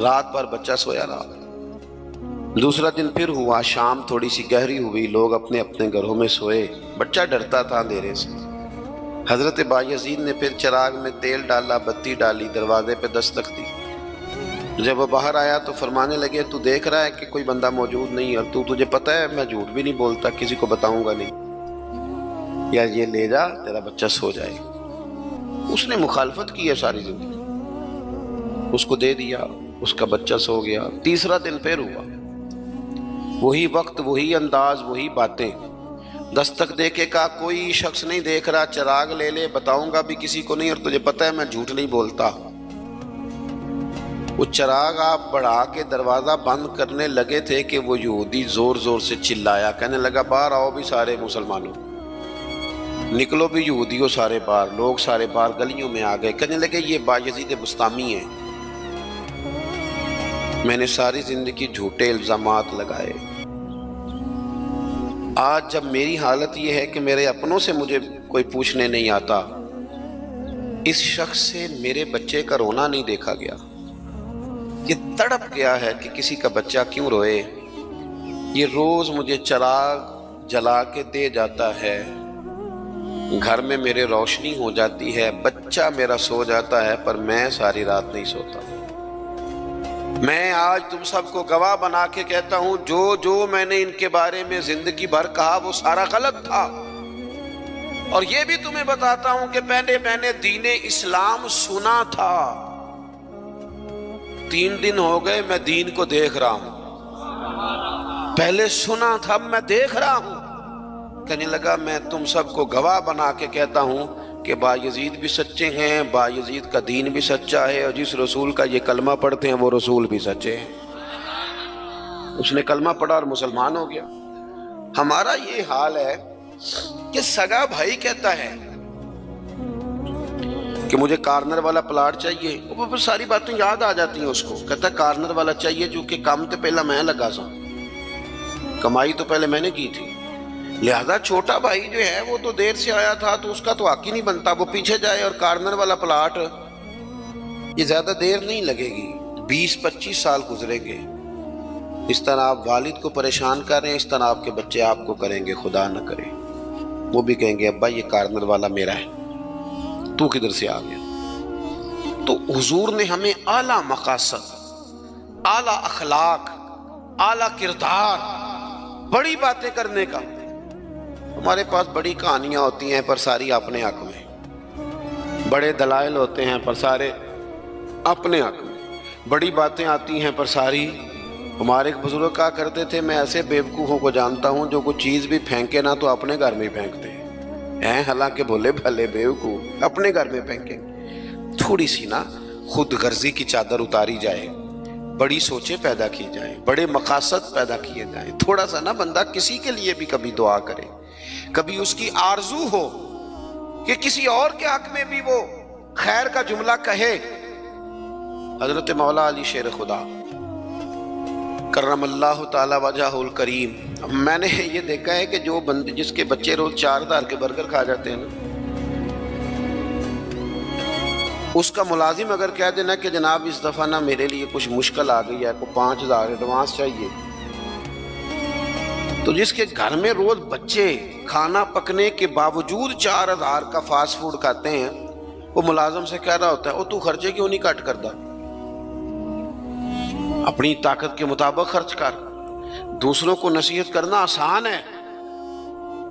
رات بھر بچہ سویا رہا۔ دوسرا دن پھر ہوا، شام تھوڑی سی گہری ہوئی، لوگ اپنے اپنے گھروں میں سوئے، بچہ ڈرتا تھا اندھیرے سے۔ حضرت بایزید نے پھر چراغ میں تیل ڈالا، بتی ڈالی، دروازے پہ دستک دی۔ جب وہ باہر آیا تو فرمانے لگے تو دیکھ رہا ہے کہ کوئی بندہ موجود نہیں، اور تجھے پتہ ہے میں جھوٹ بھی نہیں بولتا، کسی کو بتاؤں گا نہیں، یا یہ لے جا تیرا بچہ سو جائے۔ اس نے مخالفت کی ہے ساری زندگی، اس کو دے دیا، اس کا بچہ سو گیا۔ تیسرا دن پھر ہوا، وہی وقت، وہی انداز، وہی باتیں، دستک دے کے کہا کوئی شخص نہیں دیکھ رہا، چراغ لے لے، بتاؤں گا بھی کسی کو نہیں، اور تجھے پتہ ہے میں جھوٹ نہیں بولتا۔ وہ چراغ آپ بڑھا کے دروازہ بند کرنے لگے تھے کہ وہ یہودی زور زور سے چلایا، کہنے لگا باہر آؤ بھی سارے مسلمانوں، نکلو بھی یہودیوں سارے باہر۔ لوگ سارے باہر گلیوں میں آ گئے، کہنے لگے یہ بایزید بسطامی ہے، میں نے ساری زندگی جھوٹے الزامات لگائے، آج جب میری حالت یہ ہے کہ میرے اپنوں سے مجھے کوئی پوچھنے نہیں آتا، اس شخص سے میرے بچے کا رونا نہیں دیکھا گیا، یہ تڑپ گیا ہے کہ کسی کا بچہ کیوں روئے، یہ روز مجھے چراغ جلا کے دے جاتا ہے، گھر میں میرے روشنی ہو جاتی ہے، بچہ میرا سو جاتا ہے، پر میں ساری رات نہیں سوتا۔ میں آج تم سب کو گواہ بنا کے کہتا ہوں، جو میں نے ان کے بارے میں زندگی بھر کہا وہ سارا غلط تھا، اور یہ بھی تمہیں بتاتا ہوں کہ پہلے میں نے دین اسلام سنا تھا، 3 دن ہو گئے میں دین کو دیکھ رہا ہوں، پہلے سنا تھا اب میں دیکھ رہا ہوں۔ کہنے لگا میں تم سب کو گواہ بنا کے کہتا ہوں کہ بایزید بھی سچے ہیں، بایزید کا دین بھی سچا ہے، اور جس رسول کا یہ کلمہ پڑھتے ہیں وہ رسول بھی سچے ہیں۔ اس نے کلمہ پڑھا اور مسلمان ہو گیا۔ ہمارا یہ حال ہے کہ سگا بھائی کہتا ہے کہ مجھے کارنر والا پلاٹ چاہیے، وہ پھر ساری باتیں یاد آ جاتی ہیں اس کو، کہتا ہے کارنر والا چاہیے چونکہ کام تو پہلا میں لگا سا، کمائی تو پہلے میں نے کی تھی، لہذا چھوٹا بھائی جو ہے وہ تو دیر سے آیا تھا تو اس کا تو حق ہی نہیں بنتا، وہ پیچھے جائے، اور کارنر والا پلاٹ یہ زیادہ دیر نہیں لگے گی، 20-25 سال گزریں گے۔ اس طرح آپ والد کو پریشان کر رہے ہیں، اس طرح آپ کے بچے آپ کو کریں گے، خدا نہ کرے، وہ بھی کہیں گے ابا یہ کارنر والا میرا ہے، تو کدھر سے آ گیا۔ تو حضور نے ہمیں اعلیٰ مقاصد، اعلیٰ اخلاق، اعلیٰ کردار، بڑی باتیں کرنے کا۔ ہمارے پاس بڑی کہانیاں ہوتی ہیں پر ساری اپنے حق میں، بڑے دلائل ہوتے ہیں پر سارے اپنے حق میں، بڑی باتیں آتی ہیں پر ساری۔ ہمارے ایک بزرگ کہا کرتے تھے میں ایسے بیوقوفوں کو جانتا ہوں جو کوئی چیز بھی پھینکے نہ تو اپنے گھر میں ہی پھینکتے ہیں، حالانکہ بھولے بھلے بیوقوف اپنے گھر میں پھینکیں۔ تھوڑی سی نا خود غرضی کی چادر اتاری جائے، بڑی سوچیں پیدا کی جائیں، بڑے مقاصد پیدا کیے جائیں، تھوڑا سا نا بندہ کسی کے لیے بھی کبھی دعا کرے، کبھی اس کی آرزو ہو کہ کسی اور کے حق میں بھی وہ خیر کا جملہ کہے۔ حضرت مولا علی شیر خدا کرم اللہ تعالی وجہہ الکریم، میں نے یہ دیکھا ہے کہ جو بندے جس کے بچے روز 4,000 کے برگر کھا جاتے ہیں نا، اس کا ملازم اگر کہہ دینا کہ جناب اس دفعہ نا میرے لیے کچھ مشکل آ گئی ہے، کو 5,000 ایڈوانس چاہیے، تو جس کے گھر میں روز بچے کھانا پکنے کے باوجود 4,000 کا فاسٹ فوڈ کھاتے ہیں، وہ ملازم سے کہہ رہا ہوتا ہے تو خرچے کیوں نہیں کٹ کرتا، اپنی طاقت کے مطابق خرچ کر۔ دوسروں کو نصیحت کرنا آسان ہے،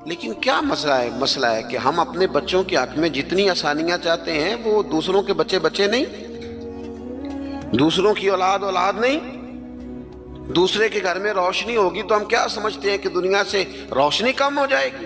لیکن کیا مسئلہ ہے کہ ہم اپنے بچوں کے حق میں جتنی آسانیاں چاہتے ہیں وہ دوسروں کے بچے نہیں، دوسروں کی اولاد نہیں۔ دوسرے کے گھر میں روشنی ہوگی تو ہم کیا سمجھتے ہیں کہ دنیا سے روشنی کم ہو جائے گی؟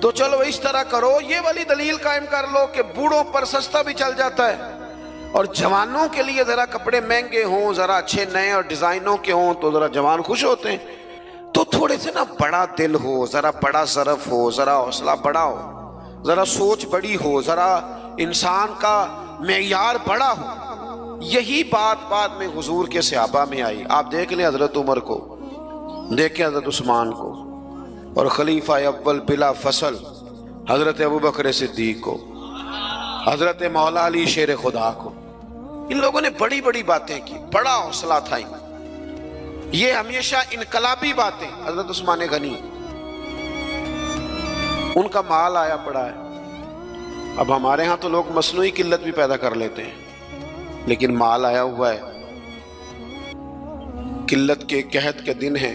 تو چلو اس طرح کرو، یہ والی دلیل قائم کر لو کہ بوڑھوں پر سستا بھی چل جاتا ہے، اور جوانوں کے لیے ذرا کپڑے مہنگے ہوں، ذرا اچھے نئے اور ڈیزائنوں کے ہوں تو ذرا جوان خوش ہوتے ہیں۔ تو تھوڑے سے نا بڑا دل ہو، ذرا بڑا ظرف ہو، ذرا حوصلہ بڑا ہو، ذرا سوچ بڑی ہو، ذرا انسان کا معیار بڑا ہو۔ یہی بات بعد میں حضور کے صحابہ میں آئی۔ آپ دیکھ لیں حضرت عمر کو، دیکھیں حضرت عثمان کو، اور خلیفہ اول بلا فصل حضرت ابوبکر صدیق کو، حضرت مولا علی شیر خدا کو۔ ان لوگوں نے بڑی بڑی باتیں کی، بڑا حوصلہ تھا ان، یہ ہمیشہ انقلابی باتیں۔ حضرت عثمان غنی، ان کا مال آیا پڑا ہے۔ اب ہمارے ہاں تو لوگ مصنوعی قلت بھی پیدا کر لیتے ہیں، لیکن مال آیا ہوا ہے، قلت کے قحط کے دن ہیں۔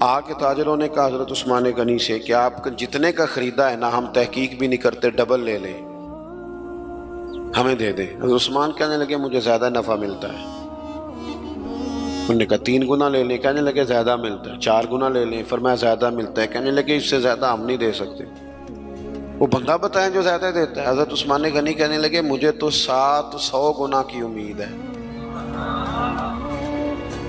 آ کے تاجروں نے کہا حضرت عثمان غنی سے کہ آپ جتنے کا خریدا ہے نا، ہم تحقیق بھی نہیں کرتے، ڈبل لے لیں، ہمیں دے دیں۔ حضرت عثمان کہنے لگے مجھے زیادہ نفع ملتا ہے۔ انہوں نے کہا 3 گنا لے لیں، کہنے لگے زیادہ ملتا ہے۔ 4 گنا لے لیں، فرمایا زیادہ ملتا ہے، کہنے لگے اس سے زیادہ ہم نہیں دے سکتے۔ وہ بندہ بتائیں جو زیادہ دیتا ہے۔ حضرت عثمان غنی کہنے لگے مجھے تو 700 گنا کی امید ہے۔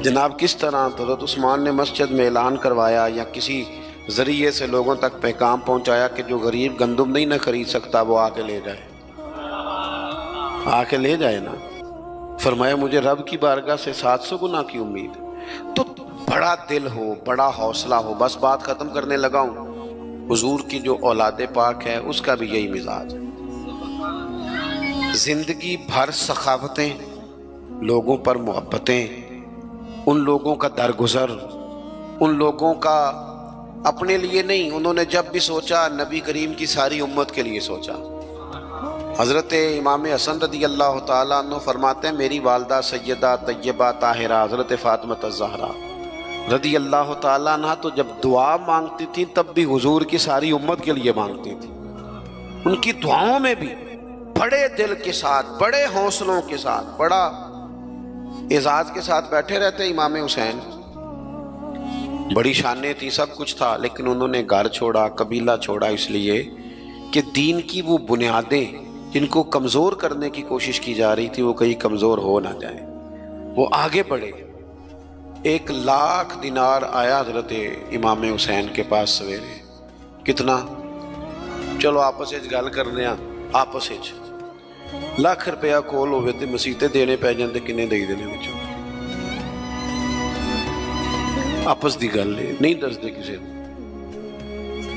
جناب کس طرح؟ تو حضرت عثمان نے مسجد میں اعلان کروایا یا کسی ذریعے سے لوگوں تک پیغام پہنچایا کہ جو غریب گندم نہیں نہ خرید سکتا وہ آ کے لے جائے، آ کے لے جائے نا۔ فرمایا مجھے رب کی بارگاہ سے 700 گنا کی امید۔ تو بڑا دل ہو، بڑا حوصلہ ہو۔ بس بات ختم کرنے لگا ہوں۔ حضور کی جو اولاد پاک ہے اس کا بھی یہی مزاج ہے، زندگی بھر سخاوتیں، لوگوں پر محبتیں، ان لوگوں کا درگزر، ان لوگوں کا اپنے لیے نہیں، انہوں نے جب بھی سوچا نبی کریم کی ساری امت کے لیے سوچا۔ حضرت امام حسن رضی اللہ تعالیٰ عنہ فرماتے ہیں میری والدہ سیدہ طیبہ طاہرہ حضرت فاطمہ الزہرا رضی اللہ تعالیٰ عنہ تو جب دعا مانگتی تھی تب بھی حضور کی ساری امت کے لیے مانگتی تھی۔ ان کی دعاؤں میں بھی بڑے دل کے ساتھ، بڑے حوصلوں کے ساتھ، بڑا اعزاز کے ساتھ بیٹھے رہتے امام حسین۔ بڑی شانیں تھی، سب کچھ تھا، لیکن انہوں نے گھر چھوڑا، قبیلہ چھوڑا، اس لیے کہ دین کی وہ بنیادیں جن کو کمزور کرنے کی کوشش کی جا رہی تھی وہ کہیں کمزور ہو نہ جائیں، وہ آگے بڑھے۔ 1,00,000 دینار آیا حضرت امام حسین کے پاس سویرے۔ کتنا؟ چلو آپس گل کرنے ہیں، آپس 1,00,000 روپیہ کول ہوئے تو مسیطے دینے پہ جاندے، کنے دے دینے بچوں؟ آپس دی گل نہیں دستے کسی نے۔